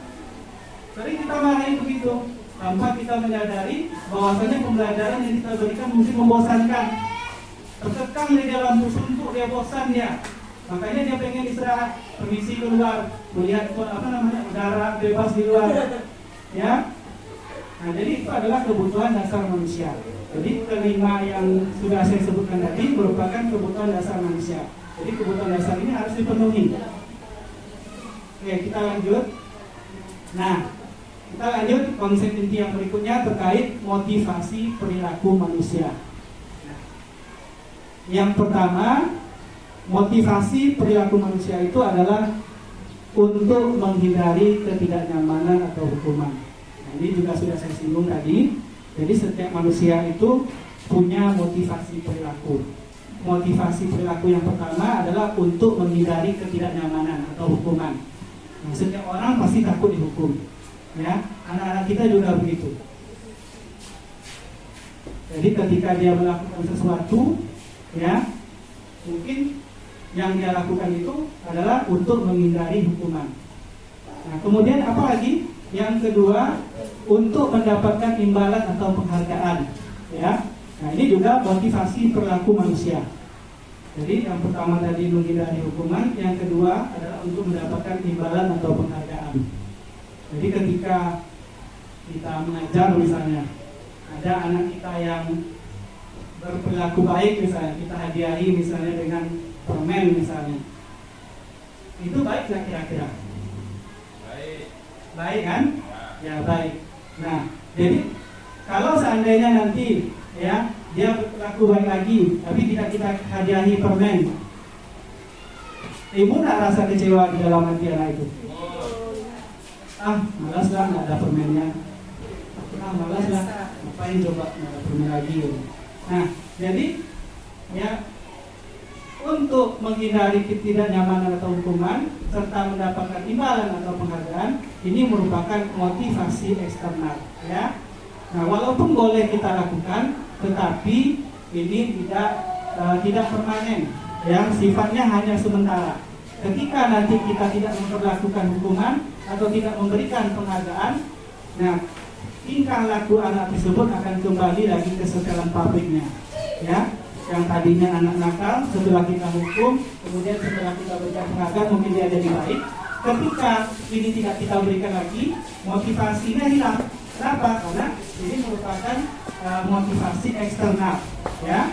Sering kita marahin begitu, tanpa kita menyadari bahwasanya pembelajaran yang kita berikan mungkin membosankan. Terkekang di dalam suntuk, dia bosan ya. Makanya dia pengen istirahat, permisi keluar, melihat udara bebas di luar, ya. Nah, jadi itu adalah kebutuhan dasar manusia. Jadi kelima yang sudah saya sebutkan tadi merupakan kebutuhan dasar manusia. Jadi kebutuhan dasar ini harus dipenuhi. Oke, kita lanjut. Nah, kita lanjut konsep inti yang berikutnya terkait motivasi perilaku manusia. Yang pertama, motivasi perilaku manusia itu adalah untuk menghindari ketidaknyamanan atau hukuman. Nah, ini juga sudah saya singgung tadi. Jadi setiap manusia itu punya motivasi perilaku. Motivasi perilaku yang pertama adalah untuk menghindari ketidaknyamanan atau hukuman. Nah, setiap orang pasti takut dihukum, ya. Anak-anak kita juga begitu. Jadi ketika dia melakukan sesuatu, ya, mungkin yang dia lakukan itu adalah untuk menghindari hukuman. Nah, kemudian apa lagi? Yang kedua, untuk mendapatkan imbalan atau penghargaan, ya. Nah, ini juga motivasi perilaku manusia. Jadi yang pertama tadi menghindari hukuman, yang kedua adalah untuk mendapatkan imbalan atau penghargaan. Jadi ketika kita mengajar misalnya, ada anak kita yang berperilaku baik misalnya, kita hadiahi misalnya dengan permen misalnya, itu baik nggak kira-kira? Baik kan? Ya baik. Nah, jadi kalau seandainya nanti, ya, dia berperilaku baik lagi, tapi tidak kita hadiahi permen, ibu nggak rasa kecewa di dalam hati anak itu? Malas lah, nggak ada permennya. Malas lah, ngapain coba nggak ada permen lagi? Nah, jadi ya, untuk menghindari ketidaknyamanan atau hukuman serta mendapatkan imbalan atau penghargaan, ini merupakan motivasi eksternal, ya. Nah, walaupun boleh kita lakukan, tetapi ini tidak permanen, yang sifatnya hanya sementara. Ketika nanti kita tidak memperlakukan hukuman atau tidak memberikan penghargaan, nah, tingkah laku anak tersebut akan kembali lagi ke setelan pabriknya, ya. Yang tadinya anak nakal, setelah kita hukum, kemudian setelah kita berikan penghargaan, mungkin dia jadi baik. Ketika ini tidak kita berikan lagi, motivasinya hilang. Kenapa? Karena ini merupakan motivasi eksternal, ya.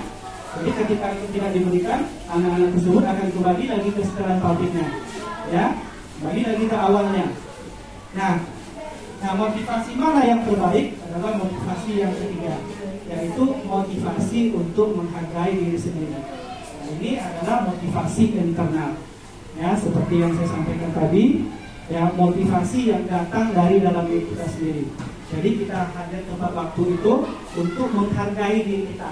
Jadi ketika itu tidak diberikan, anak-anak tersebut akan kembali lagi ke setelan pabriknya, ya, kembali lagi ke awalnya. Nah, motivasi mana yang terbaik adalah motivasi yang ketiga, yaitu motivasi untuk menghargai diri sendiri. Nah, ini adalah motivasi internal, ya, seperti yang saya sampaikan tadi, ya, motivasi yang datang dari dalam diri kita sendiri. Jadi kita hadir tempat waktu itu untuk menghargai diri kita.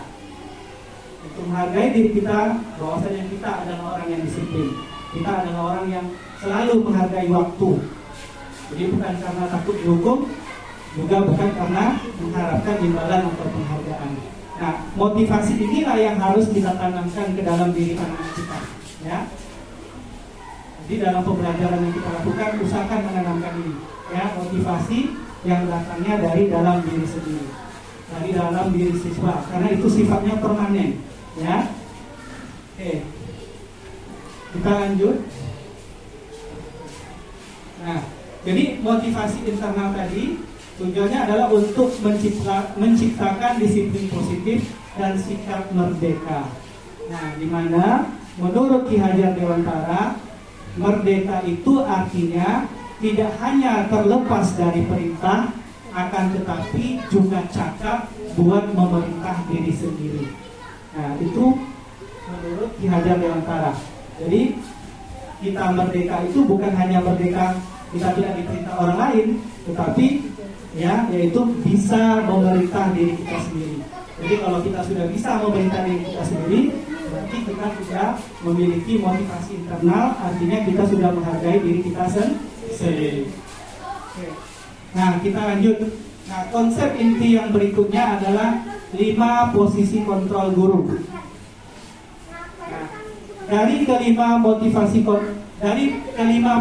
Untuk menghargai diri kita, bahwasanya kita adalah orang yang disiplin. Kita adalah orang yang selalu menghargai waktu. Jadi bukan karena takut dihukum, juga bukan karena mengharapkan imbalan atau penghargaan. Nah, motivasi inilah yang harus kita tanamkan ke dalam diri anak kita, ya. Jadi dalam pembelajaran yang kita lakukan, usahakan menanamkan ini, ya, motivasi yang datangnya dari dalam diri sendiri, dari dalam diri siswa, karena itu sifatnya permanen, ya. Oke, kita lanjut. Nah, jadi motivasi internal tadi tujuannya adalah untuk menciptakan disiplin positif dan sikap merdeka. Nah, di mana menurut Ki Hajar Dewantara, merdeka itu artinya tidak hanya terlepas dari perintah, akan tetapi juga cakap buat memerintah diri sendiri. Nah, itu menurut Ki Hajar Dewantara. Jadi kita merdeka itu bukan hanya merdeka kita tidak diperintah orang lain, tetapi ya, yaitu bisa memerintah diri kita sendiri. Jadi kalau kita sudah bisa memerintah diri kita sendiri, berarti kita sudah memiliki motivasi internal, artinya kita sudah menghargai diri kita sendiri. Nah, kita lanjut. Nah, konsep inti yang berikutnya adalah 5 posisi kontrol guru. Nah, dari kelima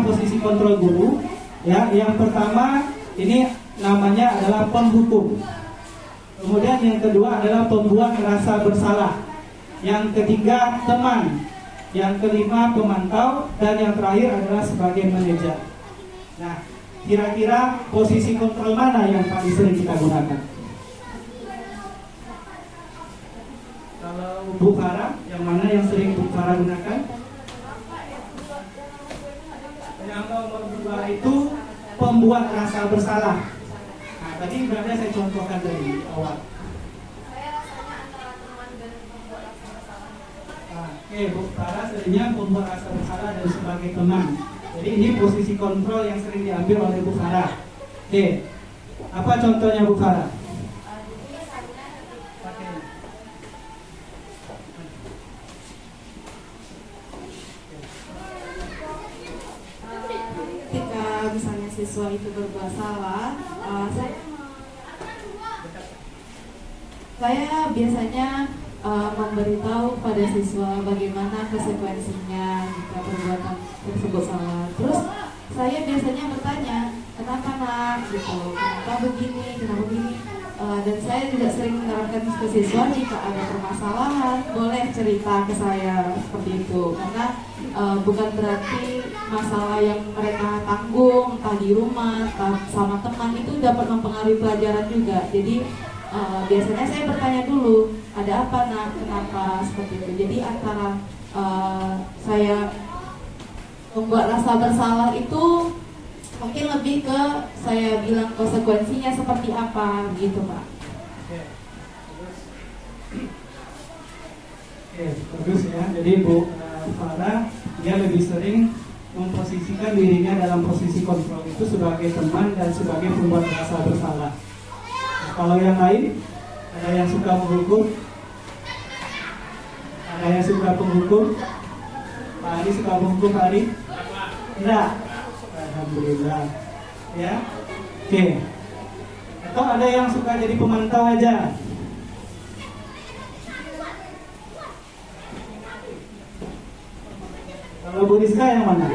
posisi kontrol guru, ya, yang pertama ini namanya adalah penghukum. Kemudian yang kedua adalah pembuat rasa bersalah. Yang ketiga teman. Yang kelima pemantau, dan yang terakhir adalah sebagai manajer. Nah, kira-kira posisi kontrol mana yang paling sering kita gunakan? Kalau Bu Farah, yang mana yang sering Bu Farah gunakan? Yang nomor 2 itu pembuat rasa bersalah. Nah, tadi berarti saya contohkan dari awal. Saya rasanya antara teman dan pembuat rasa bersalah. Oke, Bu Farah seringnya pembuat rasa bersalah dan sebagai teman. Jadi ini posisi kontrol yang sering diambil oleh Bu Farah. Oke, apa contohnya Bu Farah? Misalnya siswa itu berbuat salah, saya biasanya memberitahu pada siswa bagaimana konsekuensinya jika perbuatan tersebut salah. Terus saya biasanya bertanya, kenapa nak, gitu, kenapa begini. Dan saya juga sering menerangkan ke siswa, jika ada permasalahan boleh cerita ke saya seperti itu, karena bukan berarti masalah yang mereka tanggung entah di rumah, entah sama teman itu dapat mempengaruhi pelajaran juga. Jadi biasanya saya bertanya dulu, ada apa nak, kenapa seperti itu. Jadi antara saya membuat rasa bersalah itu mungkin lebih ke saya bilang konsekuensinya seperti apa gitu, Pak. Oke, bagus ya. Jadi Bu Farah dia lebih sering memposisikan dirinya dalam posisi kontrol itu sebagai teman dan sebagai pembuat rasa bersalah. Nah, kalau yang lain, ada yang suka menghukum, ada yang suka penghukum. Pak Ari suka menghukum, Pak Ari? Tidak. Alhamdulillah. Ya, oke. Atau ada yang suka jadi pemantau aja? Kalau Bu Rizka yang mana?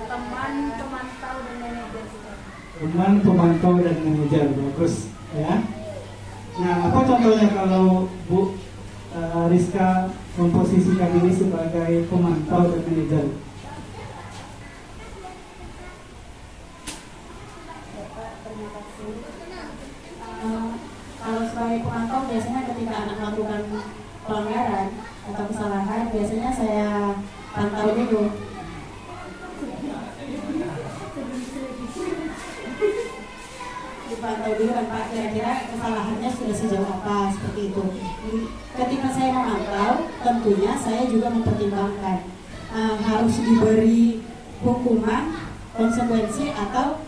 Teman, pemantau, dan manajer. Teman, pemantau, dan manajer. Bagus, ya. Nah, apa contohnya kalau Bu Rizka memposisikan diri sebagai pemantau dan manajer? Kalau sebagai pemantau, biasanya ketika anak melakukan pelanggaran atau kesalahan, biasanya saya pantau dulu. Dipantau dulu kan Pak, kira-kira kesalahannya sudah sejauh apa, seperti itu. Ketika saya memantau, tentunya saya juga mempertimbangkan harus diberi hukuman konsekuensi atau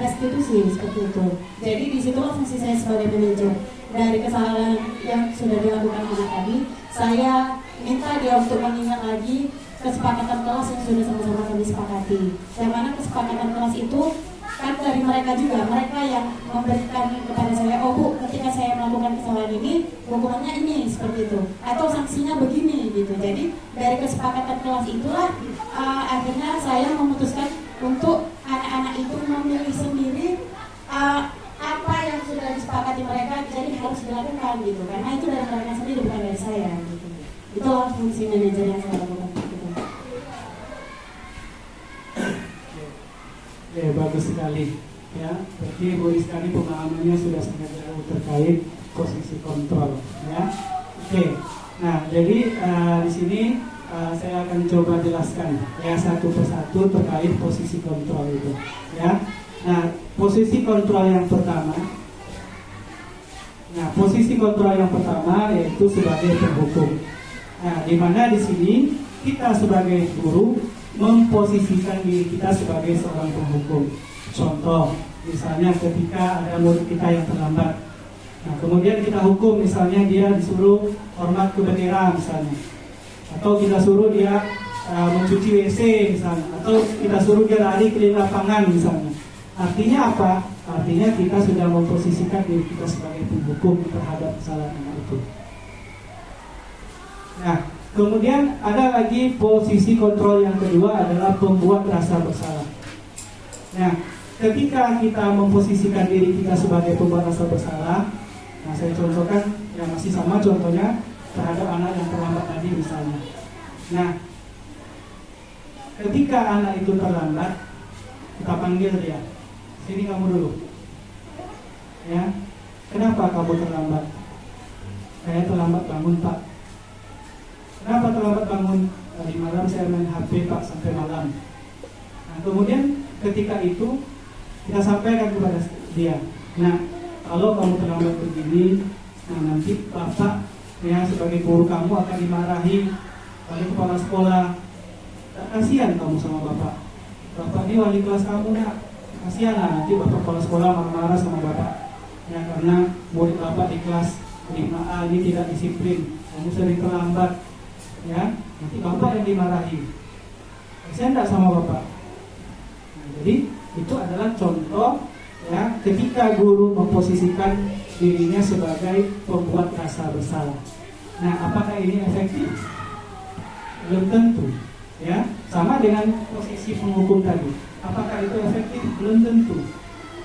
restitusi seperti itu. Jadi disitulah fungsi saya sebagai manajer. Dari kesalahan yang sudah dilakukan anak tadi, saya minta dia untuk mengingat lagi kesepakatan kelas yang sudah sama-sama kami sepakati. Yang mana kesepakatan kelas itu kan dari mereka juga, mereka yang memberikan kepada saya, oh Bu, ketika saya melakukan kesalahan ini, hukumannya ini, seperti itu, atau sanksinya begini, gitu. Jadi dari kesepakatan kelas itulah akhirnya saya memutuskan untuk anak-anak itu memilih sendiri apa yang sudah disepakati mereka, jadi harus dilakukan, gitu. Karena itu dari mereka sendiri, bukan dari saya, gitu. Itulah fungsi manajer yang saya lakukan. Gitu. Ya, bagus sekali. Ya, berarti Bu Rizkani pemahamannya sudah sangat jauh terkait posisi kontrol. Ya, oke. Nah, jadi di sini saya akan coba jelaskan ya satu persatu terkait posisi kontrol itu. Ya, nah posisi kontrol yang pertama. Nah, posisi kontrol yang pertama yaitu sebagai penghukum. Nah, di mana di sini kita sebagai guru memposisikan diri kita sebagai seorang penghukum. Contoh, misalnya ketika ada murid kita yang terlambat, nah kemudian kita hukum, misalnya dia disuruh hormat ke bendera misalnya, atau kita suruh dia mencuci WC misalnya, atau kita suruh dia lari keliling lapangan misalnya. Artinya apa? Artinya kita sudah memposisikan diri kita sebagai penghukum terhadap kesalahan anak itu. Nah, kemudian ada lagi posisi kontrol yang kedua adalah pembuat rasa bersalah. Nah, ketika kita memposisikan diri kita sebagai pembuat rasa bersalah, nah saya contohkan yang masih sama contohnya terhadap anak yang terlambat tadi misalnya. Nah, ketika anak itu terlambat, kita panggil dia, sini kamu dulu. Ya, kenapa kamu terlambat? Saya terlambat bangun Pak. Kenapa terlambat bangun? Tadi malam saya main HP Pak sampai malam. Nah, kemudian ketika itu kita sampaikan kepada dia. Nah, kalau kamu terlambat begini, nah nanti Bapak ya sebagai guru kamu akan dimarahi oleh kepala sekolah. Tak kasihan kamu sama Bapak. Bapak ini wali kelas kamu nak. Kasihan lah nanti Bapak kepala sekolah marah-marah sama Bapak. Ya karena murid Bapak di kelas 5A ini tidak disiplin. Kamu sering terlambat. Ya, nanti Bapak yang dimarahi. Kasihan tak sama Bapak? Nah, jadi itu adalah contoh ya ketika guru memposisikan dirinya sebagai pembuat rasa bersalah. Nah, apakah ini efektif? Belum tentu. Ya, sama dengan posisi penghukum tadi. Apakah itu efektif? Belum tentu.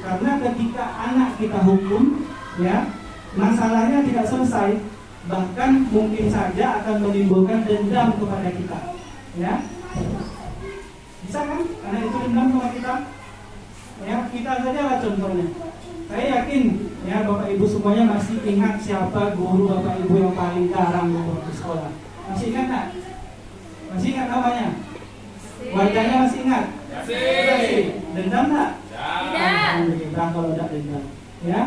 Karena ketika anak kita hukum, ya, masalahnya tidak selesai. Bahkan mungkin saja akan menimbulkan dendam kepada kita, ya bisa kan? Karena itu dendam kepada kita, ya kita saja lah contohnya. Saya yakin, ya Bapak Ibu semuanya masih ingat siapa guru Bapak Ibu yang paling garang di sekolah. Masih ingat tak? Masih ingat namanya? Wajahnya masih ingat? Masih. Dendam tak? Alhamdulillah kalau tidak dendam, ya.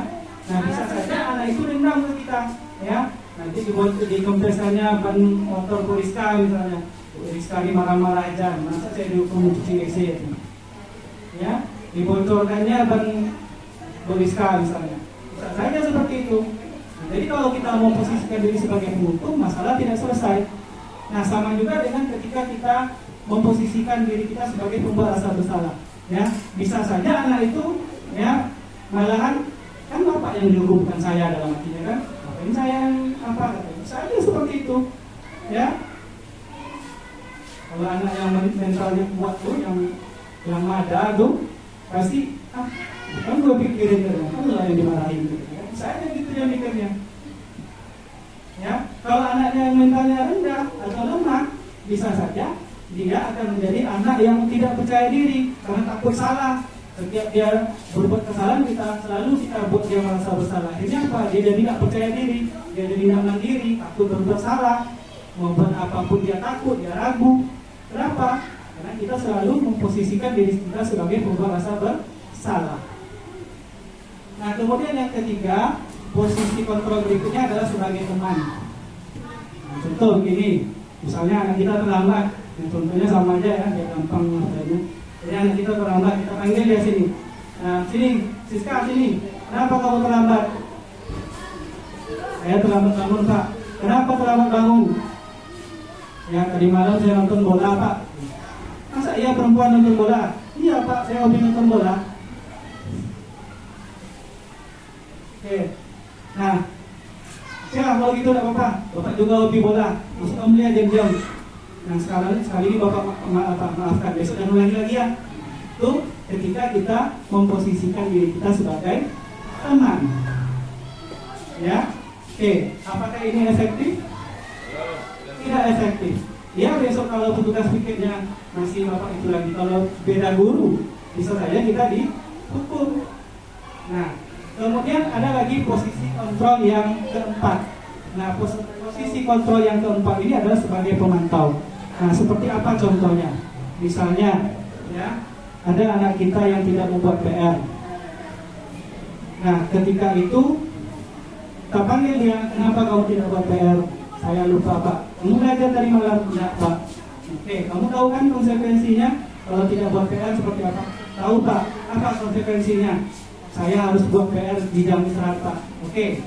Nah bisa saja anak itu dendam ke kita, ya. Nanti di kompresannya ban motor Bu Rizka misalnya, Bu Rizka ini marah-marah aja, masa saya dihukum mencuci WC ya, dibocorkannya ban Bu Rizka misalnya, bisa saja seperti itu. Nah, jadi kalau kita mau posisikan diri sebagai penghukum, masalah tidak selesai. Nah sama juga dengan ketika kita memposisikan diri kita sebagai pembuat rasa bersalah, ya bisa saja anak itu ya malahan kan Bapak yang dihukum bukan saya dalam artinya kan. Ini saya apa katanya? Saya seperti itu, ya. Kalau anak yang mentalnya kuat tuh, yang ada tuh, pasti kan gue pikirin kan lo yang dimarahin gitu. Ya. Saya gitu yang mikirnya. Ya, kalau anaknya yang mentalnya rendah atau lemah, bisa saja dia akan menjadi anak yang tidak percaya diri karena takut salah. Setiap dia berbuat kesalahan kita buat dia merasa bersalah. Akhirnya apa? Dia jadi tidak percaya diri, dia jadi tidak mandiri, takut berbuat salah, mau buat apapun dia takut, dia ragu. Kenapa? Karena kita selalu memposisikan diri kita sebagai pembuat rasa bersalah. Nah kemudian yang ketiga, posisi kontrol berikutnya adalah sebagai teman. Nah, contoh begini, misalnya anak kita terlambat, Nah, contohnya sama aja ya, biar gampang ngerjainnya. Jadi anak kita terlambat, kita panggil dia sini. Nah, sini, Siska sini. Kenapa kamu terlambat? Saya terlambat bangun Pak. Kenapa terlambat bangun? Ya tadi malam saya nonton bola Pak. Masa iya perempuan nonton bola? Iya Pak, saya hobi nonton bola. Oke. Nah, ya kalau gitu tidak apa-apa. Bapak juga hobi bola. Masuk kamu lihat diam-diam. Nah sekali ini Bapak maafkan. Besok jangan ulangi lagi ya. Itu ketika kita memposisikan diri kita sebagai teman. Ya. Oke, apakah ini efektif? Tidak efektif. Ya besok kalau petugas pikirnya masih Bapak itu lagi, kalau beda guru, bisa saja kita dihukum. Nah, kemudian ada lagi posisi kontrol yang keempat. Nah, posisi kontrol yang keempat ini adalah sebagai pemantau. Nah, seperti apa contohnya? Misalnya, ya, ada anak kita yang tidak membuat PR. Nah, ketika itu kita panggil dia, kenapa kamu tidak buat PR? Saya lupa Pak. Kamu belajar dari malam? Tidak Pak. Oke, kamu tahu kan konsekuensinya kalau tidak buat PR seperti apa? Tahu Pak. Apa konsekuensinya? Saya harus buat PR di jam istirahat Pak. Oke.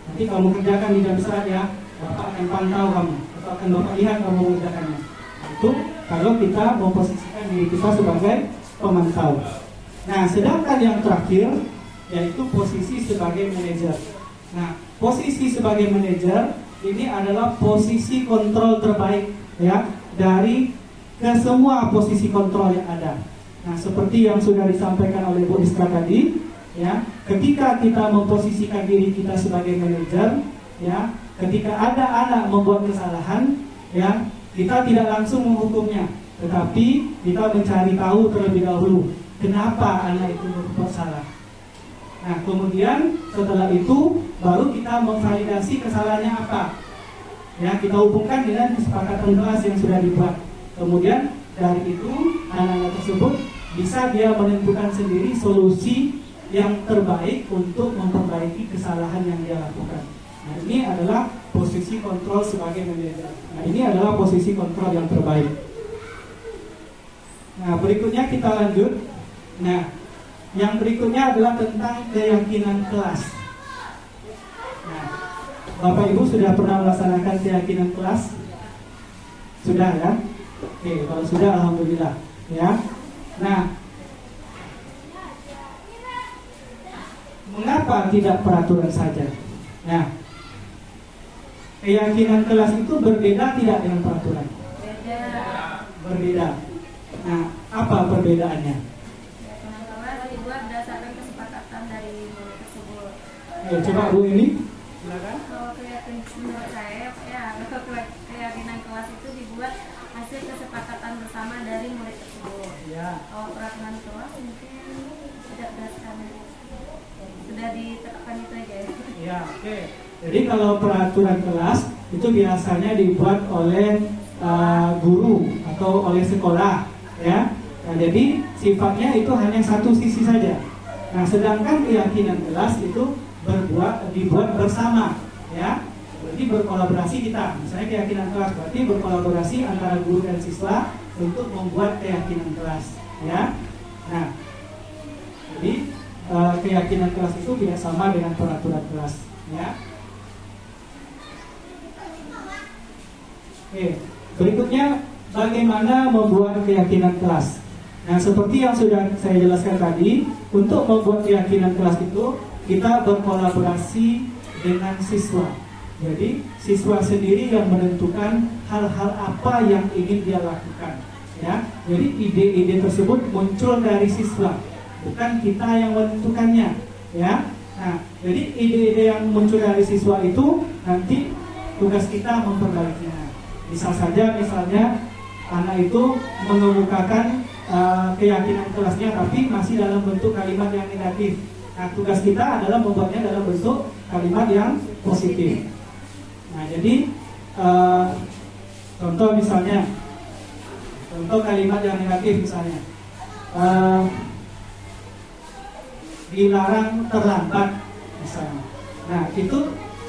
Nanti kamu kerjakan di jam istirahat ya. Bapak akan pantau kamu. Bapak akan Bapak lihat kamu mengerjakannya. Itu kalau kita memposisikan diri kita sebagai pemantau. Nah, sedangkan yang terakhir yaitu posisi sebagai manajer. Nah, posisi sebagai manajer ini adalah posisi kontrol terbaik ya dari ke semua posisi kontrol yang ada. Nah, seperti yang sudah disampaikan oleh Bu Iska tadi, ya, ketika kita memposisikan diri kita sebagai manajer, ya, ketika ada anak membuat kesalahan, ya, kita tidak langsung menghukumnya, tetapi kita mencari tahu terlebih dahulu kenapa anak itu berbuat salah. Nah, kemudian setelah itu baru kita memvalidasi kesalahannya apa. Ya, kita hubungkan dengan kesepakatan kelas yang sudah dibuat. Kemudian dari itu anak-anak tersebut bisa dia menentukan sendiri solusi yang terbaik untuk memperbaiki kesalahan yang dia lakukan. Nah, ini adalah posisi kontrol sebagai manajer. Nah, ini adalah posisi kontrol yang terbaik. Nah, berikutnya kita lanjut. Nah, yang berikutnya adalah tentang keyakinan kelas. Nah, Bapak Ibu sudah pernah melaksanakan keyakinan kelas? Sudah ya? Oke, kalau sudah alhamdulillah ya. Nah, mengapa tidak peraturan saja? Nah, keyakinan kelas itu berbeda tidak dengan peraturan? Berbeda. Nah, apa perbedaannya? Berdasarkan kesepakatan dari murid tersebut. Coba Bu ini, silakan. Kalau keyakinan menurut saya, ya, keyakinan kelas itu dibuat hasil kesepakatan bersama dari murid tersebut. Ya. Kalau peraturan kelas mungkin tidak berdasarkan, sudah ditetapkan itu aja. Ya, oke. Jadi kalau peraturan kelas itu biasanya dibuat oleh guru atau oleh sekolah, ya. Nah, jadi sifatnya itu hanya satu sisi saja. Nah, sedangkan keyakinan kelas itu dibuat bersama, ya. Berarti berkolaborasi kita. Misalnya keyakinan kelas berarti berkolaborasi antara guru dan siswa untuk membuat keyakinan kelas, ya. Nah, jadi keyakinan kelas itu tidak sama dengan peraturan kelas, ya. Oke, berikutnya bagaimana membuat keyakinan kelas. Nah, seperti yang sudah saya jelaskan tadi, untuk membuat keyakinan kelas itu kita berkolaborasi dengan siswa. Jadi siswa sendiri yang menentukan hal-hal apa yang ingin dia lakukan, ya. Jadi ide-ide tersebut muncul dari siswa, bukan kita yang menentukannya, ya. Nah, jadi ide-ide yang muncul dari siswa itu nanti tugas kita memperbaikinya. Misalnya anak itu mengemukakan keyakinan kelasnya tapi masih dalam bentuk kalimat yang negatif. Nah, tugas kita adalah membuatnya dalam bentuk kalimat yang positif. Nah, jadi contoh kalimat yang negatif misalnya dilarang terlambat misalnya. Nah, itu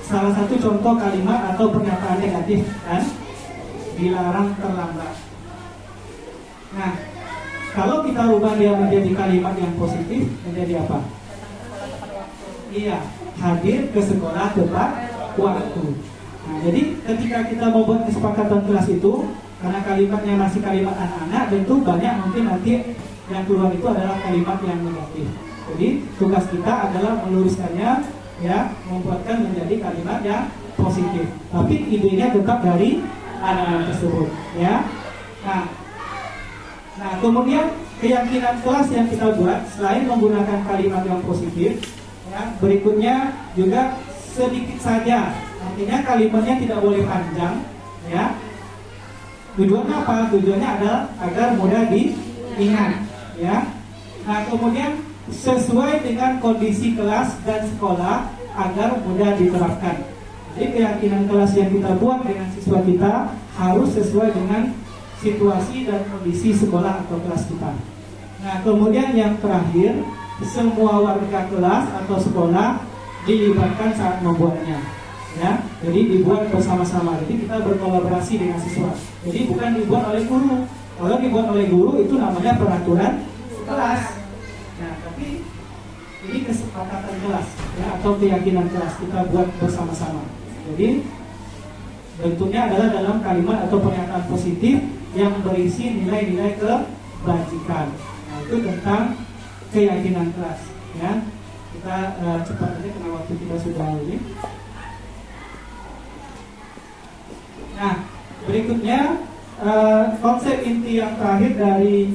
salah satu contoh kalimat atau pernyataan negatif kan, dilarang terlambat. Nah, kalau kita rubah dia menjadi kalimat yang positif, menjadi apa? Iya, hadir ke sekolah tepat waktu. Nah, jadi ketika kita membuat kesepakatan kelas itu, karena kalimatnya masih kalimat anak-anak, tentu banyak mungkin nanti yang keluar itu adalah kalimat yang negatif. Jadi tugas kita adalah meluruskannya, ya, membuatkan menjadi kalimat yang positif. Tapi idenya tetap dari anak-anak tersebut, ya. Nah, kemudian keyakinan kelas yang kita buat selain menggunakan kalimat yang positif, ya, berikutnya juga sedikit saja. Artinya kalimatnya tidak boleh panjang, ya. Tujuannya apa? Tujuannya adalah agar mudah diingat, ya. Nah, kemudian sesuai dengan kondisi kelas dan sekolah agar mudah diterapkan. Jadi keyakinan kelas yang kita buat dengan siswa kita harus sesuai dengan situasi dan kondisi sekolah atau kelas kita. Nah, kemudian yang terakhir, semua warga kelas atau sekolah dilibatkan saat membuatnya, ya. Jadi dibuat bersama-sama. Jadi kita berkolaborasi dengan siswa. Jadi bukan dibuat oleh guru. Kalau dibuat oleh guru itu namanya peraturan kelas. Nah, tapi ini kesepakatan kelas, ya, atau keyakinan kelas kita buat bersama-sama. Jadi bentuknya adalah dalam kalimat atau pernyataan positif yang berisi nilai-nilai kebajikan. Nah, itu tentang keyakinan kelas, ya. Kita cepat aja karena waktu kita sudah ini. Nah, berikutnya konsep inti yang terakhir dari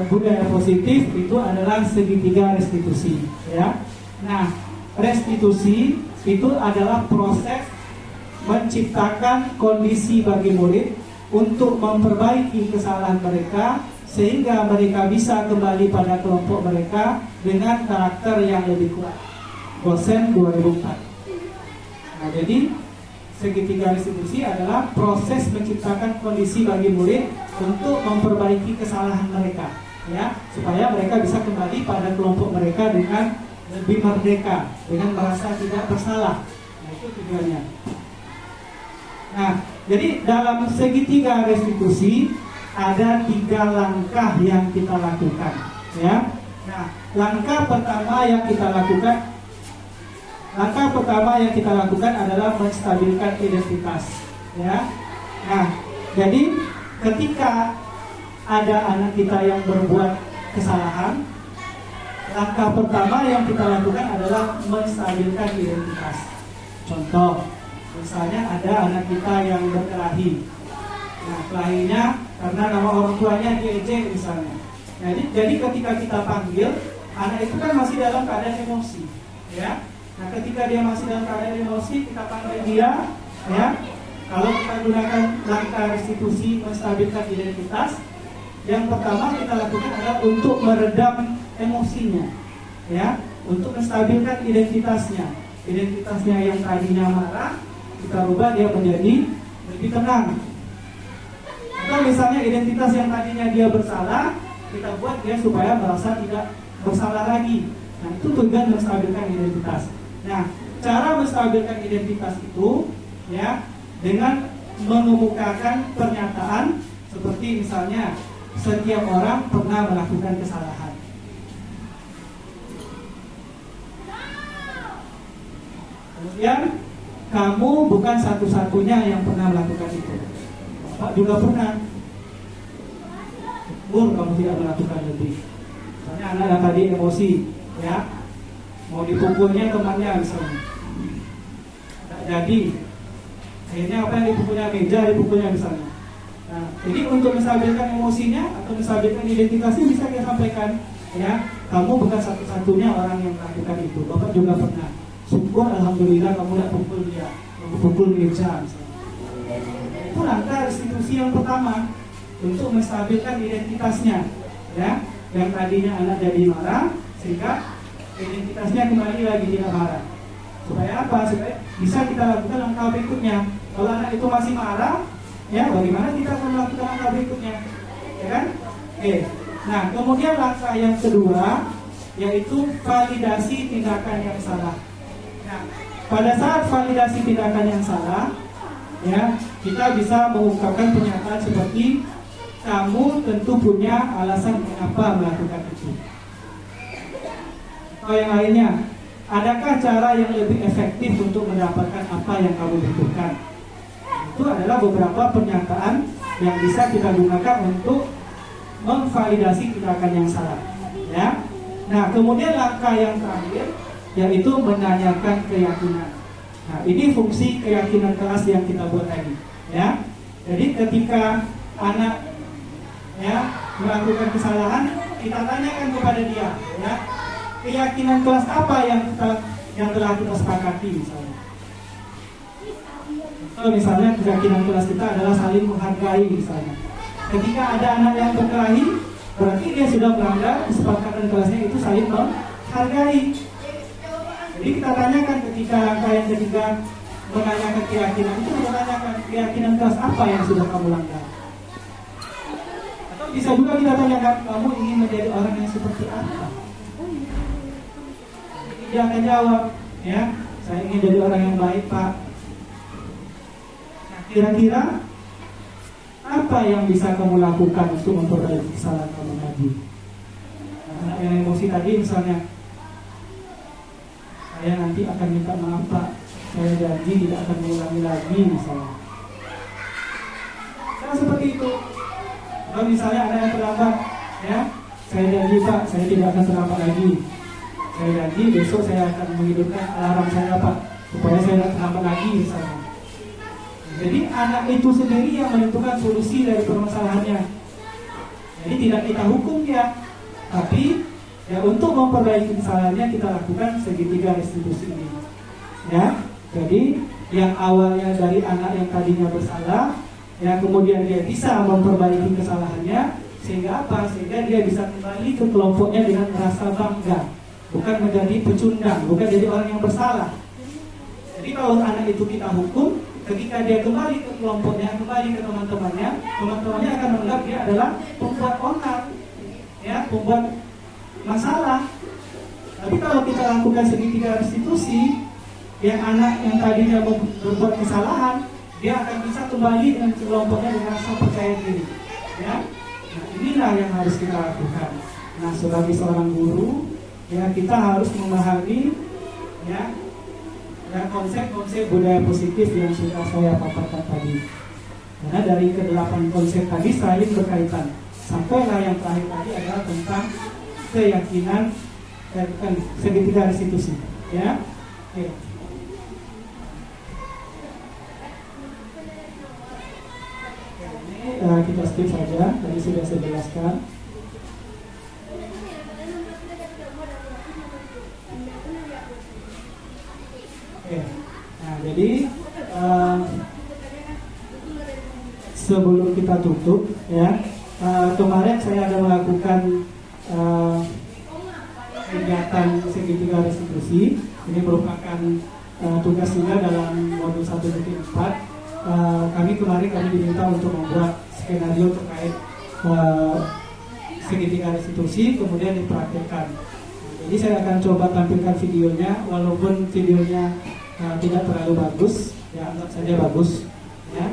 budaya positif itu adalah segitiga restitusi, ya. Nah, restitusi itu adalah proses menciptakan kondisi bagi murid untuk memperbaiki kesalahan mereka sehingga mereka bisa kembali pada kelompok mereka dengan karakter yang lebih kuat. Gosen 2004. Nah, jadi segitiga restitusi adalah proses menciptakan kondisi bagi murid untuk memperbaiki kesalahan mereka, ya, supaya mereka bisa kembali pada kelompok mereka dengan lebih merdeka, dengan merasa tidak bersalah. Nah, itu tujuannya. Nah, jadi dalam segitiga restitusi ada 3 langkah yang kita lakukan, ya. Nah, langkah pertama yang kita lakukan adalah menstabilkan identitas, ya. Nah, jadi ketika ada anak kita yang berbuat kesalahan, langkah pertama yang kita lakukan adalah menstabilkan identitas. Contoh, misalnya ada anak kita yang berkelahi. Nah, kelahinya karena nama orang tuanya diejek misalnya. Jadi ketika kita panggil, anak itu kan masih dalam keadaan emosi, ya. Nah, ketika dia masih dalam keadaan emosi, kita panggil dia, ya. Kalau kita gunakan langkah restitusi menstabilkan identitas, yang pertama kita lakukan adalah untuk meredam emosinya, ya, untuk menstabilkan identitasnya. Identitasnya yang tadinya marah, kita rubah dia menjadi lebih tenang. Atau misalnya identitas yang tadinya dia bersalah, kita buat dia supaya merasa tidak bersalah lagi. Nah, itu tujuan menstabilkan identitas. Nah, cara menstabilkan identitas itu, ya, dengan mengemukakan pernyataan seperti misalnya setiap orang pernah melakukan kesalahan. Kemudian kamu bukan satu-satunya yang pernah melakukan itu. Bapak juga pernah. Kamu tidak melakukan lebih. Misalnya anak yang tadi emosi, ya, mau dipukulnya temannya misalnya, tidak jadi. Akhirnya apa yang dipukulnya meja, dipukulnya misalnya. Nah, jadi untuk menstabilkan emosinya atau menstabilkan identitasnya bisa kita sampaikan, ya, kamu bukan satu-satunya orang yang melakukan itu. Bapak juga pernah. Syukur, alhamdulillah kamu tidak pukul dia, kamu pukul meja misalnya. Itu langkah restitusi yang pertama untuk menstabilkan identitasnya, ya. Yang tadinya anak jadi marah sehingga identitasnya kembali lagi tidak marah. Supaya apa? Supaya bisa kita lakukan langkah berikutnya. Kalau anak itu masih marah, ya, bagaimana kita akan melakukan langkah berikutnya, ya kan? Oke. Nah, kemudian langkah yang kedua yaitu validasi tindakan yang salah. Nah, pada saat validasi tindakan yang salah, ya, kita bisa mengungkapkan pernyataan seperti kamu tentu punya alasan mengapa melakukan itu. Atau yang lainnya, adakah cara yang lebih efektif untuk mendapatkan apa yang kamu butuhkan? Itu adalah beberapa pernyataan yang bisa kita gunakan untuk memvalidasi tindakan yang salah. Ya. Nah, kemudian langkah yang terakhir yaitu menanyakan keyakinan. Nah, ini fungsi keyakinan kelas yang kita buat tadi. Ya. Jadi ketika anak melakukan kesalahan, kita tanyakan kepada dia, ya, keyakinan kelas apa yang telah kita sepakati misalnya. Misalnya keyakinan kelas kita adalah saling menghargai misalnya. Ketika ada anak yang berkelahi, berarti dia sudah melanggar kesepakatan kelasnya itu saling menghargai. Jadi kita tanyakan ketika langkah yang ketiga menanyakan keyakinan itu, menanyakan keyakinan kelas apa yang sudah kamu langgar. Atau bisa juga kita tanyakan, kamu ingin menjadi orang yang seperti apa? Dia akan jawab, ya, saya ingin jadi orang yang baik, Pak. Nah, kira-kira apa yang bisa kamu lakukan untuk memperbaiki kesalahan kamu tadi? Nah, anak yang emosi tadi misalnya, saya nanti akan minta maaf, Pak. Saya janji tidak akan mengulangi lagi misalnya. Saya seperti itu. Kalau misalnya ada yang terlambat, ya, saya janji, Pak, saya tidak akan terlambat lagi. Saya janji besok saya akan menghidupkan alarm saya, Pak, supaya saya tidak terlambat lagi misalnya. Jadi anak itu sendiri yang menentukan solusi dari permasalahannya. Jadi tidak kita hukum dia, tapi ya untuk memperbaiki kesalahannya kita lakukan segitiga restitusi ini. Ya, jadi yang awalnya dari anak yang tadinya bersalah, ya kemudian dia bisa memperbaiki kesalahannya, sehingga apa? Sehingga dia bisa kembali ke kelompoknya dengan merasa bangga, bukan menjadi pecundang, bukan jadi orang yang bersalah. Jadi kalau anak itu kita hukum, ketika dia kembali ke kelompoknya, kembali ke teman-temannya, teman-temannya akan menganggap dia adalah pembuat onar, ya, pembuat masalah. Tapi kalau kita lakukan segitiga restitusi, yang anak yang tadinya berbuat kesalahan, dia akan bisa kembali dengan kelompoknya dengan rasa percaya diri. Ya, nah inilah yang harus kita lakukan. Nah, sebagai seorang guru, ya kita harus memahami, ya konsep-konsep budaya positif yang sudah saya paparkan tadi. Karena dari ke-8 konsep tadi saling berkaitan. Sampailah yang terakhir tadi adalah tentang keyakinan segitiga restitusi. Ya, oke. Kita skip saja, tadi sudah saya jelaskan. Oke. Nah, jadi sebelum kita tutup, ya, kemarin saya ada melakukan kegiatan segitiga restitusi. Ini merupakan tugas juga dalam modul 1.4. Kami diminta untuk membuat skenario terkait segitiga restitusi, kemudian dipraktikkan. Jadi saya akan coba tampilkan videonya, walaupun videonya tidak terlalu bagus, ya anggap saja bagus, ya.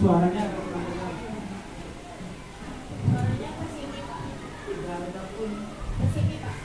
Suaranya agak kurang dengar. Suaranya kesini, Pak. Kesini, Pak.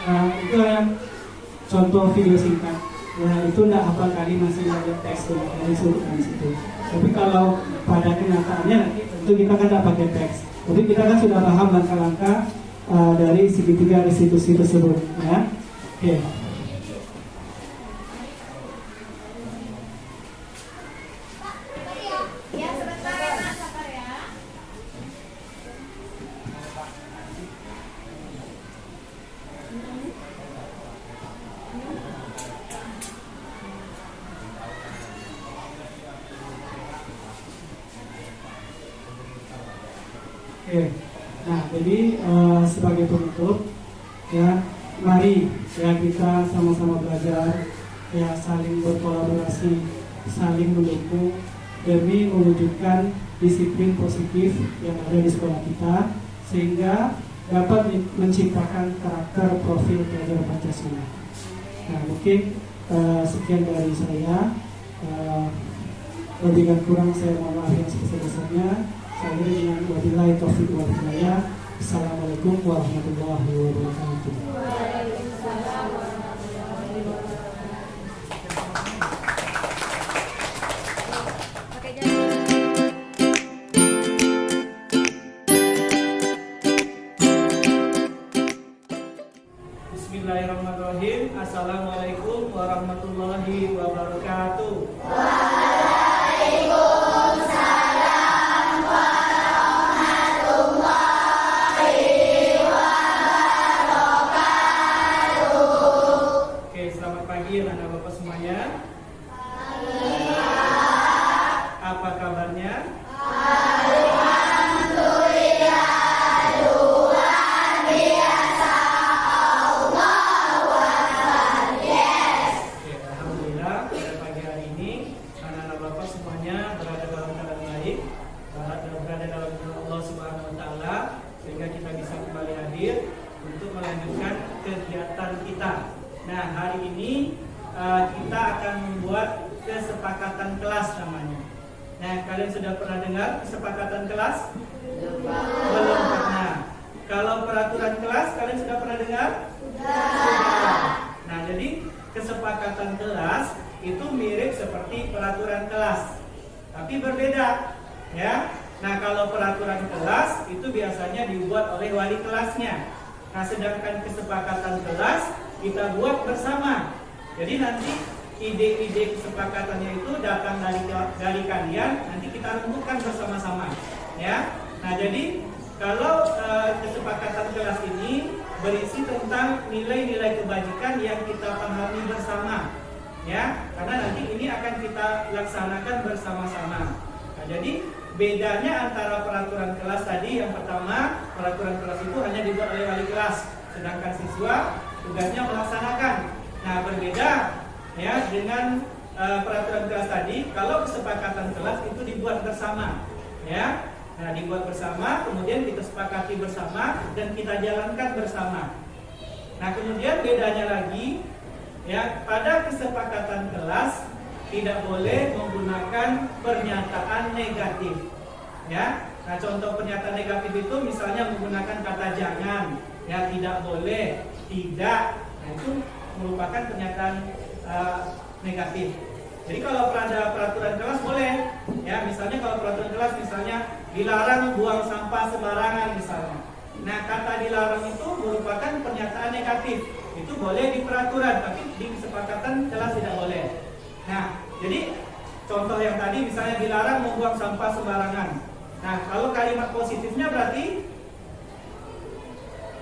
Itu yang contoh video singkat. Ya, itu tidak hafal kali masih ada teks dari suruhan situ. Tapi kalau pada kenyataannya nanti tentu kita kan tidak pakai teks. Tapi kita kan sudah paham langkah-langkah dari segitiga restitusi tersebut. Ya, oke. Ya, sebentar ya Mas, sabar ya. Oke, nah jadi sebagai penutup ya, mari ya kita sama-sama belajar ya, saling berkolaborasi, saling mendukung demi mewujudkan disiplin positif yang ada di sekolah kita sehingga dapat menciptakan karakter profil pelajar Pancasila. Nah mungkin sekian dari saya. Lebih dan kurang saya mohon maaf yang sebesar-besarnya. Saya dengan wabillahi taufiq wal hidayah. Assalamualaikum warahmatullahi wabarakatuh. Bismillahirrahmanirrahim. Assalamualaikum warahmatullahi wabarakatuh. Anak Bapak semuanya, apa kabarnya? Alhamdulillah, luar biasa. Allahu Akbar. Yes. Oke, alhamdulillah pada pagi hari ini anak-anak Bapak semuanya berada dalam keadaan baik, berada dalam lindungan Allah Subhanahu wa taala sehingga kita bisa kembali hadir untuk melanjutkan kegiatan kita. Nah, hari ini kita akan membuat kesepakatan kelas namanya. Nah, kalian sudah pernah dengar kesepakatan kelas? Belum pernah. Kalau peraturan kelas kalian sudah pernah dengar? Sudah. Nah, jadi kesepakatan kelas itu mirip seperti peraturan kelas, tapi berbeda, ya. Nah, kalau peraturan kelas itu biasanya dibuat oleh wali kelasnya. Nah, sedangkan kesepakatan kelas kita buat bersama. Jadi nanti ide-ide kesepakatannya itu datang dari kalian, nanti kita renungkan bersama-sama, ya. Nah, jadi kalau kesepakatan kelas ini berisi tentang nilai-nilai kebajikan yang kita pahami bersama, ya. Karena nanti ini akan kita laksanakan bersama-sama. Nah, jadi bedanya antara peraturan kelas tadi, yang pertama peraturan kelas itu hanya dibuat oleh wali kelas, sedangkan siswa tugasnya melaksanakan. Nah, berbeda ya dengan peraturan kelas tadi. Kalau kesepakatan kelas itu dibuat bersama, ya. Nah, dibuat bersama, kemudian kita sepakati bersama dan kita jalankan bersama. Nah, kemudian bedanya lagi, ya, pada kesepakatan kelas tidak boleh menggunakan pernyataan negatif, ya. Nah, contoh pernyataan negatif itu misalnya menggunakan kata jangan, ya, tidak boleh, tidak. Nah, itu merupakan pernyataan negatif. Jadi kalau ada peraturan kelas boleh, ya, misalnya kalau peraturan kelas misalnya dilarang buang sampah sembarangan misalnya. Nah, kata dilarang itu merupakan pernyataan negatif. Itu boleh di peraturan, tapi di kesepakatan kelas tidak boleh. Nah, jadi contoh yang tadi misalnya dilarang membuang sampah sembarangan. Nah, kalau kalimat positifnya berarti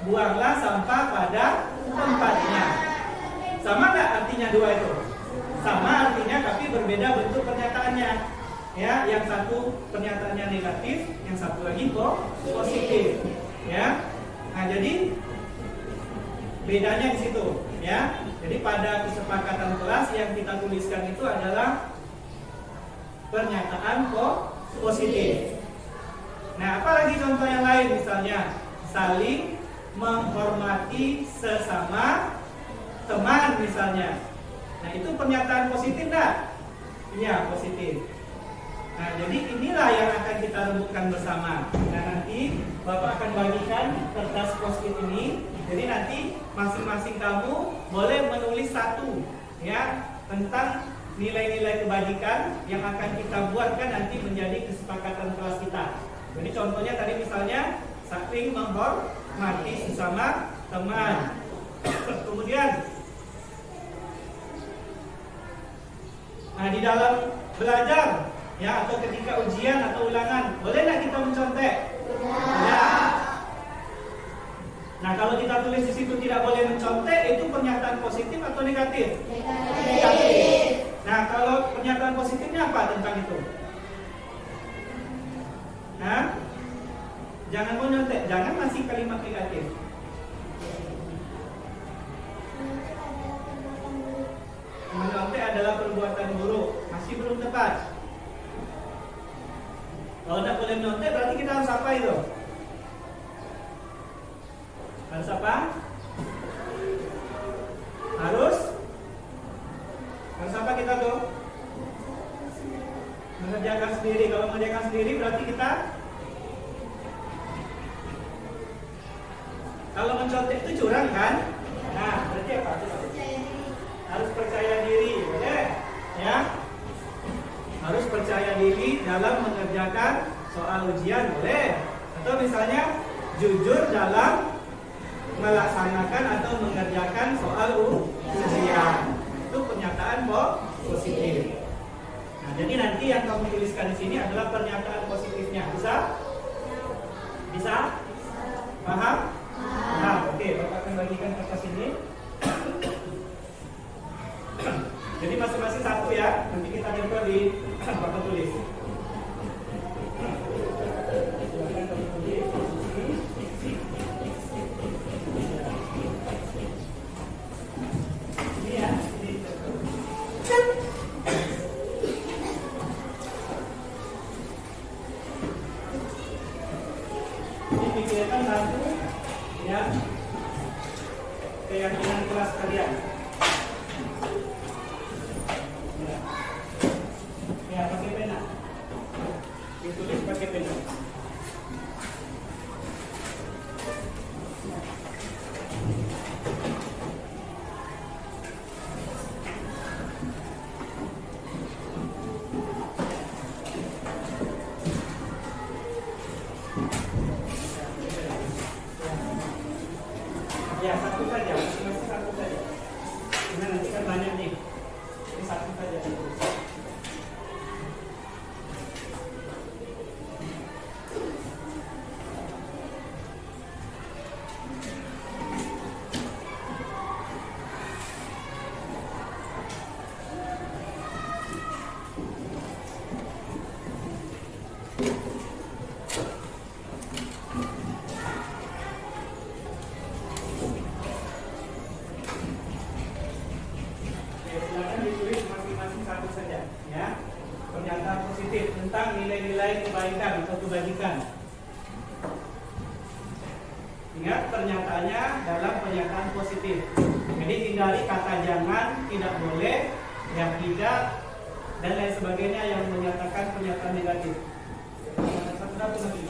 buanglah sampah pada tempatnya. Sama nggak artinya dua itu? Sama artinya, tapi berbeda bentuk pernyataannya. Ya, yang satu pernyataannya negatif, yang satu lagi positif. Ya, nah jadi bedanya di situ. Ya, jadi pada kesepakatan kelas yang kita tuliskan itu adalah pernyataan positif. Nah, apalagi contoh yang lain, misalnya saling menghormati sesama teman misalnya. Nah, itu pernyataan positif enggak? Iya, positif. Nah, jadi inilah yang akan kita renungkan bersama. Nah, nanti Bapak akan bagikan kertas post-it ini, Jadi nanti masing-masing kamu boleh menulis satu ya tentang nilai-nilai kebajikan yang akan kita buatkan nanti menjadi kesepakatan kelas kita. Jadi contohnya tadi misalnya saling menghormati sesama teman. Kemudian di dalam belajar ya atau ketika ujian atau ulangan, boleh nggak kita mencontek? Ya. Nah, kalau kita tulis di situ tidak boleh mencontek, itu pernyataan positif atau negatif? Negatif. Nah, kalau pernyataan positifnya apa tentang itu? Nah, jangan mencontek, jangan masih kalimat negatif. Mencontek adalah perbuatan buruk, masih belum tepat. Kalau tidak boleh mencontek, berarti kita harus apa itu? Harus apa? Harus apa kita tuh? Mengerjakan sendiri. Kalau mengerjakan sendiri berarti kita, kalau mencontek itu curang kan? Nah, berarti apa? Harus percaya diri, boleh? Ya? Harus percaya diri dalam mengerjakan soal ujian, boleh? Atau misalnya jujur dalam melaksanakan atau mengerjakan soal ujian. Itu pernyataan positif. Nah, jadi nanti yang kamu tuliskan di sini adalah pernyataan positifnya. Bisa? Bisa? Paham? Nah, oke, Bapak akan bagikan kertas ini. Jadi masing-masing satu ya. Nanti kita tempel di Bapak tulis. Silakan kamu tulis. Pikirkan satu ya keyakinan kelas kalian ya pakai pena, ditulis pakai pena. Ya, satu saja, masing-masing satu saja. Karena nanti kan banyak nih. Ini satu saja. Pernyataan positif tentang nilai-nilai kebaikan atau kebajikan. Ingat pernyataannya dalam pernyataan positif. Jadi hindari kata jangan, tidak boleh, yang tidak, dan lain sebagainya yang menyatakan pernyataan negatif. Satu-satu lagi.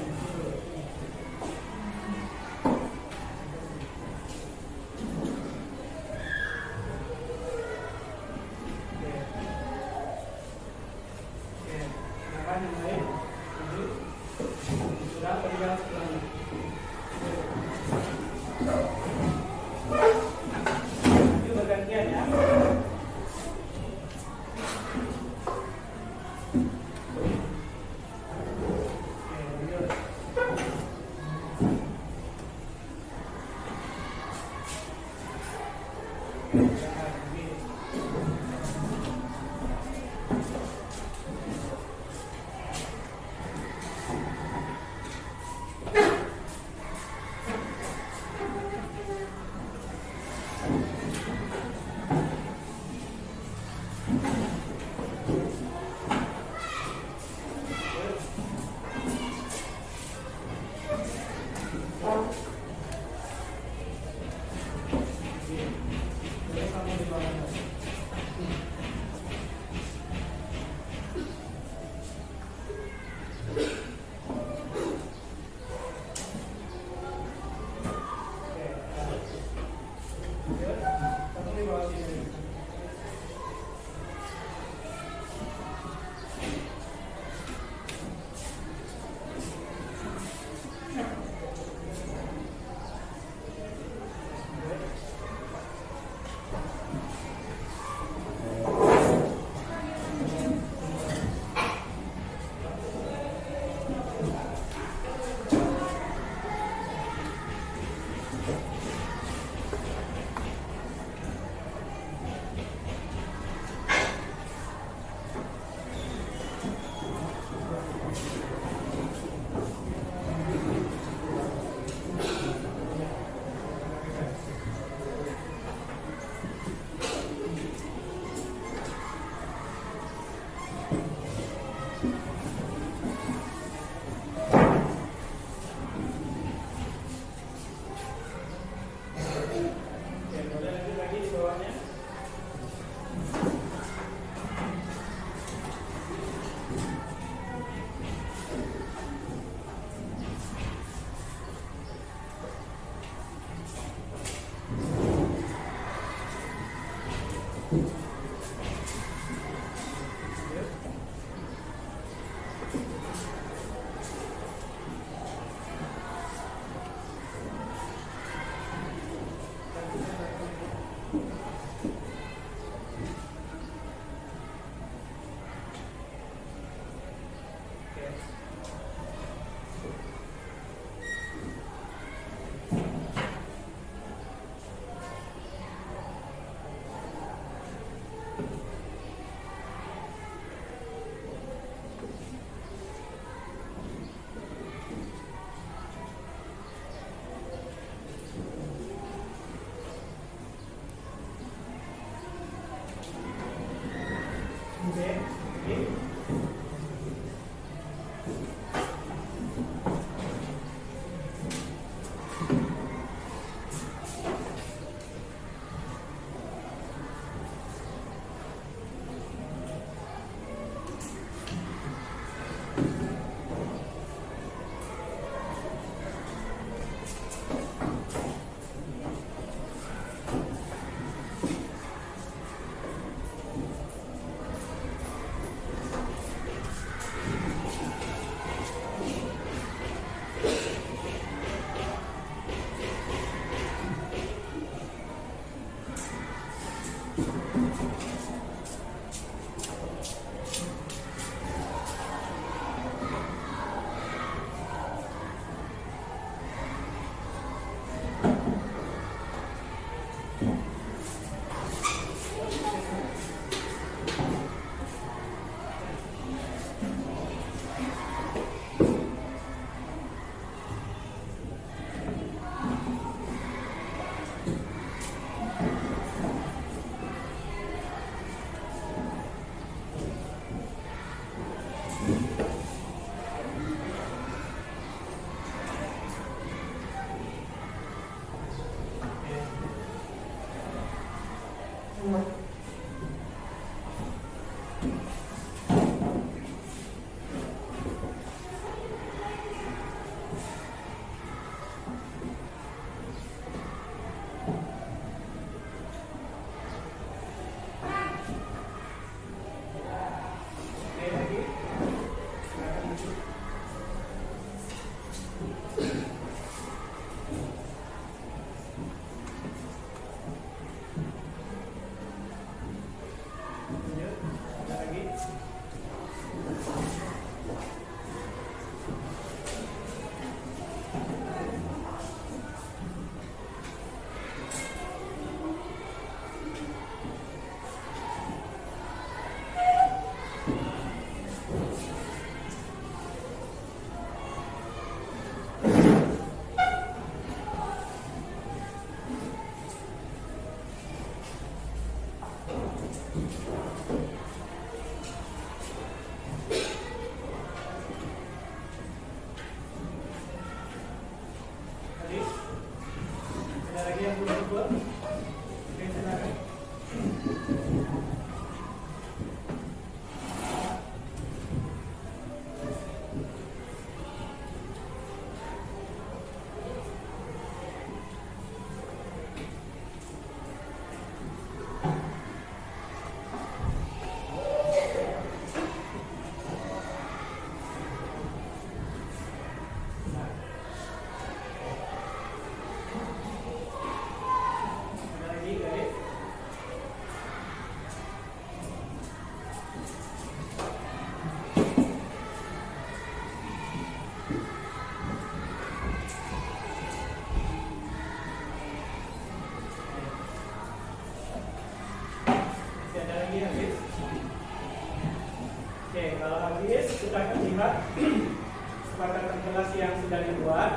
Kita akan lihat kesepakatan kelas yang sudah dibuat.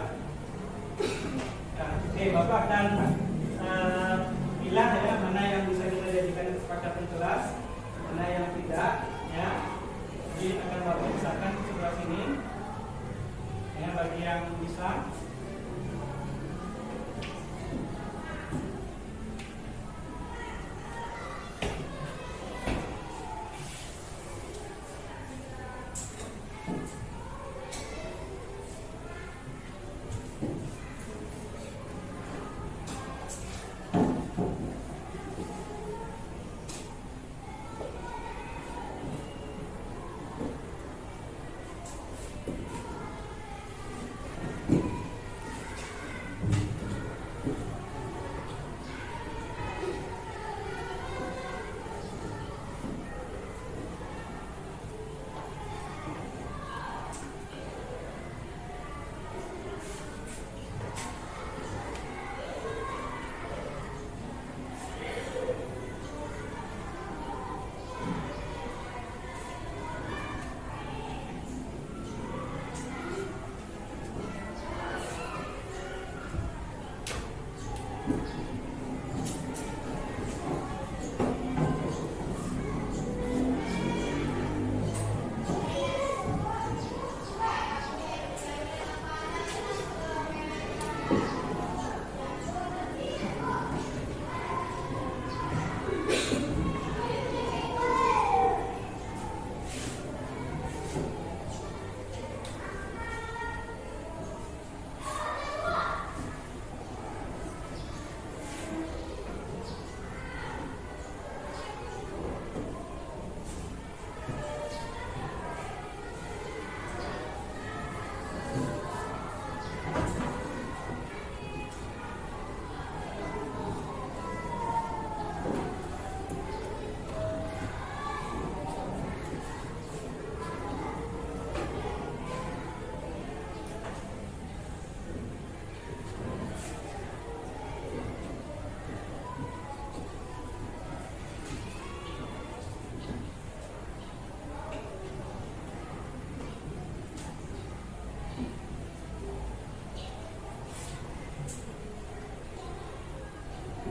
Nah, Bapak akan pilih ya mana yang bisa kita jadikan kesepakatan kelas, mana yang tidak. Ya, jadi akan Bapak misalkan sebelah sini. Ya, bagi yang bisa.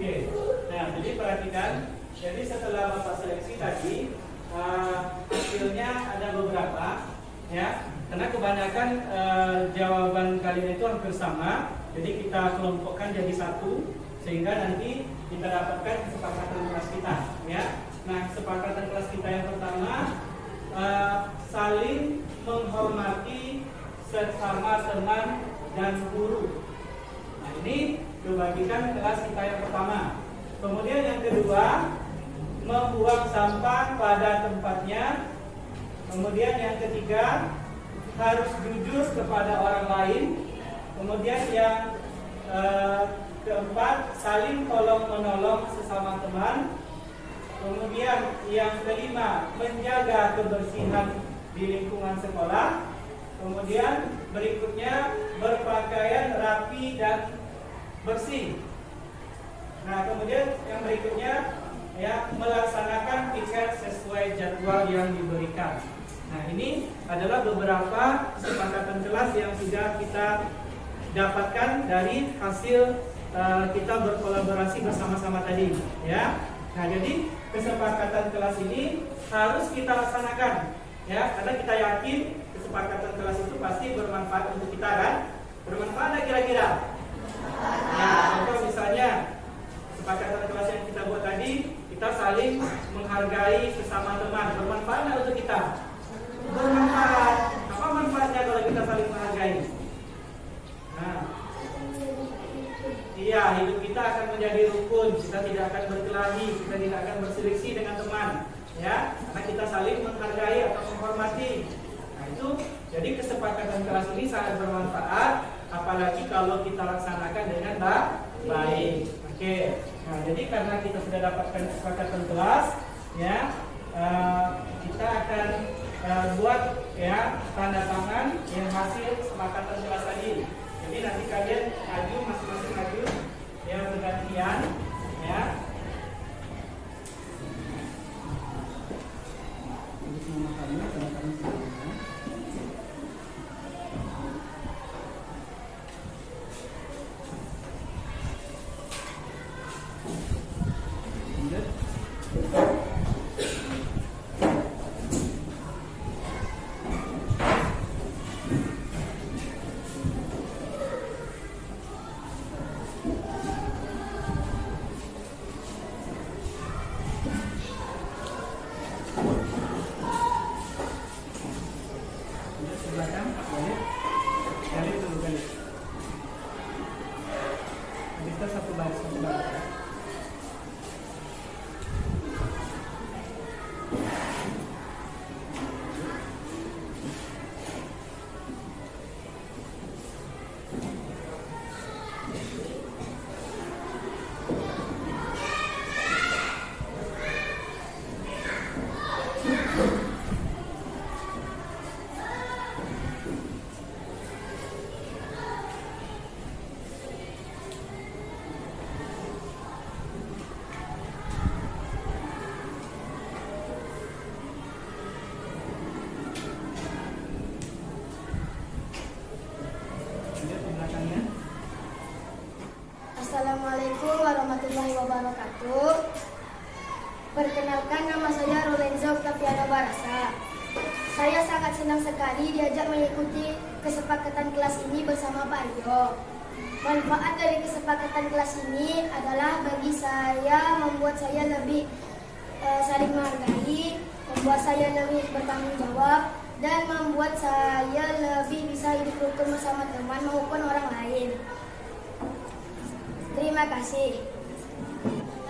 Oke. Nah, jadi perhatikan. Jadi setelah Bapak seleksi tadi, hasilnya ada beberapa, ya. Karena kebanyakan jawaban kalian itu hampir sama. Jadi kita kelompokkan jadi satu, sehingga nanti kita dapatkan kesepakatan kelas kita, ya. Nah, kesepakatan kelas kita yang pertama, saling menghormati sesama teman dan guru. Nah, ini dibagikan kelas kita yang pertama. Kemudian yang kedua, membuang sampah pada tempatnya. Kemudian yang ketiga, harus jujur kepada orang lain. Kemudian yang keempat, saling tolong menolong sesama teman. Kemudian yang kelima, menjaga kebersihan di lingkungan sekolah. Kemudian berikutnya, berpakaian rapi dan bersih. Nah, kemudian yang berikutnya, ya, melaksanakan piket sesuai jadwal yang diberikan. Nah, ini adalah beberapa kesepakatan kelas yang sudah kita dapatkan dari hasil kita berkolaborasi bersama-sama tadi, ya. Nah, jadi kesepakatan kelas ini harus kita laksanakan, ya, karena kita yakin kesepakatan kelas itu pasti bermanfaat untuk kita, kan? Bermanfaat nggak kira-kira? Nah, contoh misalnya kesepakatan kelas yang kita buat tadi, kita saling menghargai sesama teman. Bermanfaat nggak untuk kita? Bermanfaat. Apa manfaatnya kalau kita saling menghargai? Nah, iya, hidup kita akan menjadi rukun. Kita tidak akan berkelahi, kita tidak akan berselisih dengan teman, ya, karena kita saling menghargai atau menghormati. Nah, itu jadi kesepakatan kelas ini sangat bermanfaat, apalagi kalau kita laksanakan dengan baik. Oke. Nah, jadi karena kita sudah dapatkan kesepakatan kelas, ya, kita akan buat, ya, tanda tangan yang hasil kesepakatan kelas tadi. Jadi nanti kalian maju, masing-masing maju, ya, bergantian, ya. Assalamualaikum warahmatullahi wabarakatuh. Perkenalkan, nama saya Rolenza Octaviana Barasa. Saya sangat senang sekali diajak mengikuti kesepakatan kelas ini bersama Pak Aryo. Manfaat dari kesepakatan kelas ini adalah bagi saya membuat saya lebih saling menghargai, membuat saya lebih bertanggung jawab, dan membuat saya lebih bisa hidup rukun bersama teman maupun orang lain. Terima kasih.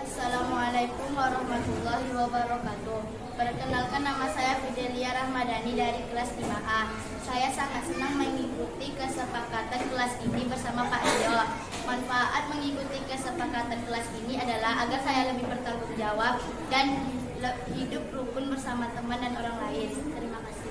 Assalamualaikum warahmatullahi wabarakatuh. Perkenalkan, nama saya Fidelia Rahmadani dari kelas 5A. Saya sangat senang mengikuti kesepakatan kelas ini bersama Pak Aryo. Manfaat mengikuti kesepakatan kelas ini adalah agar saya lebih bertanggung jawab dan hidup rukun bersama teman dan orang lain. Terima kasih.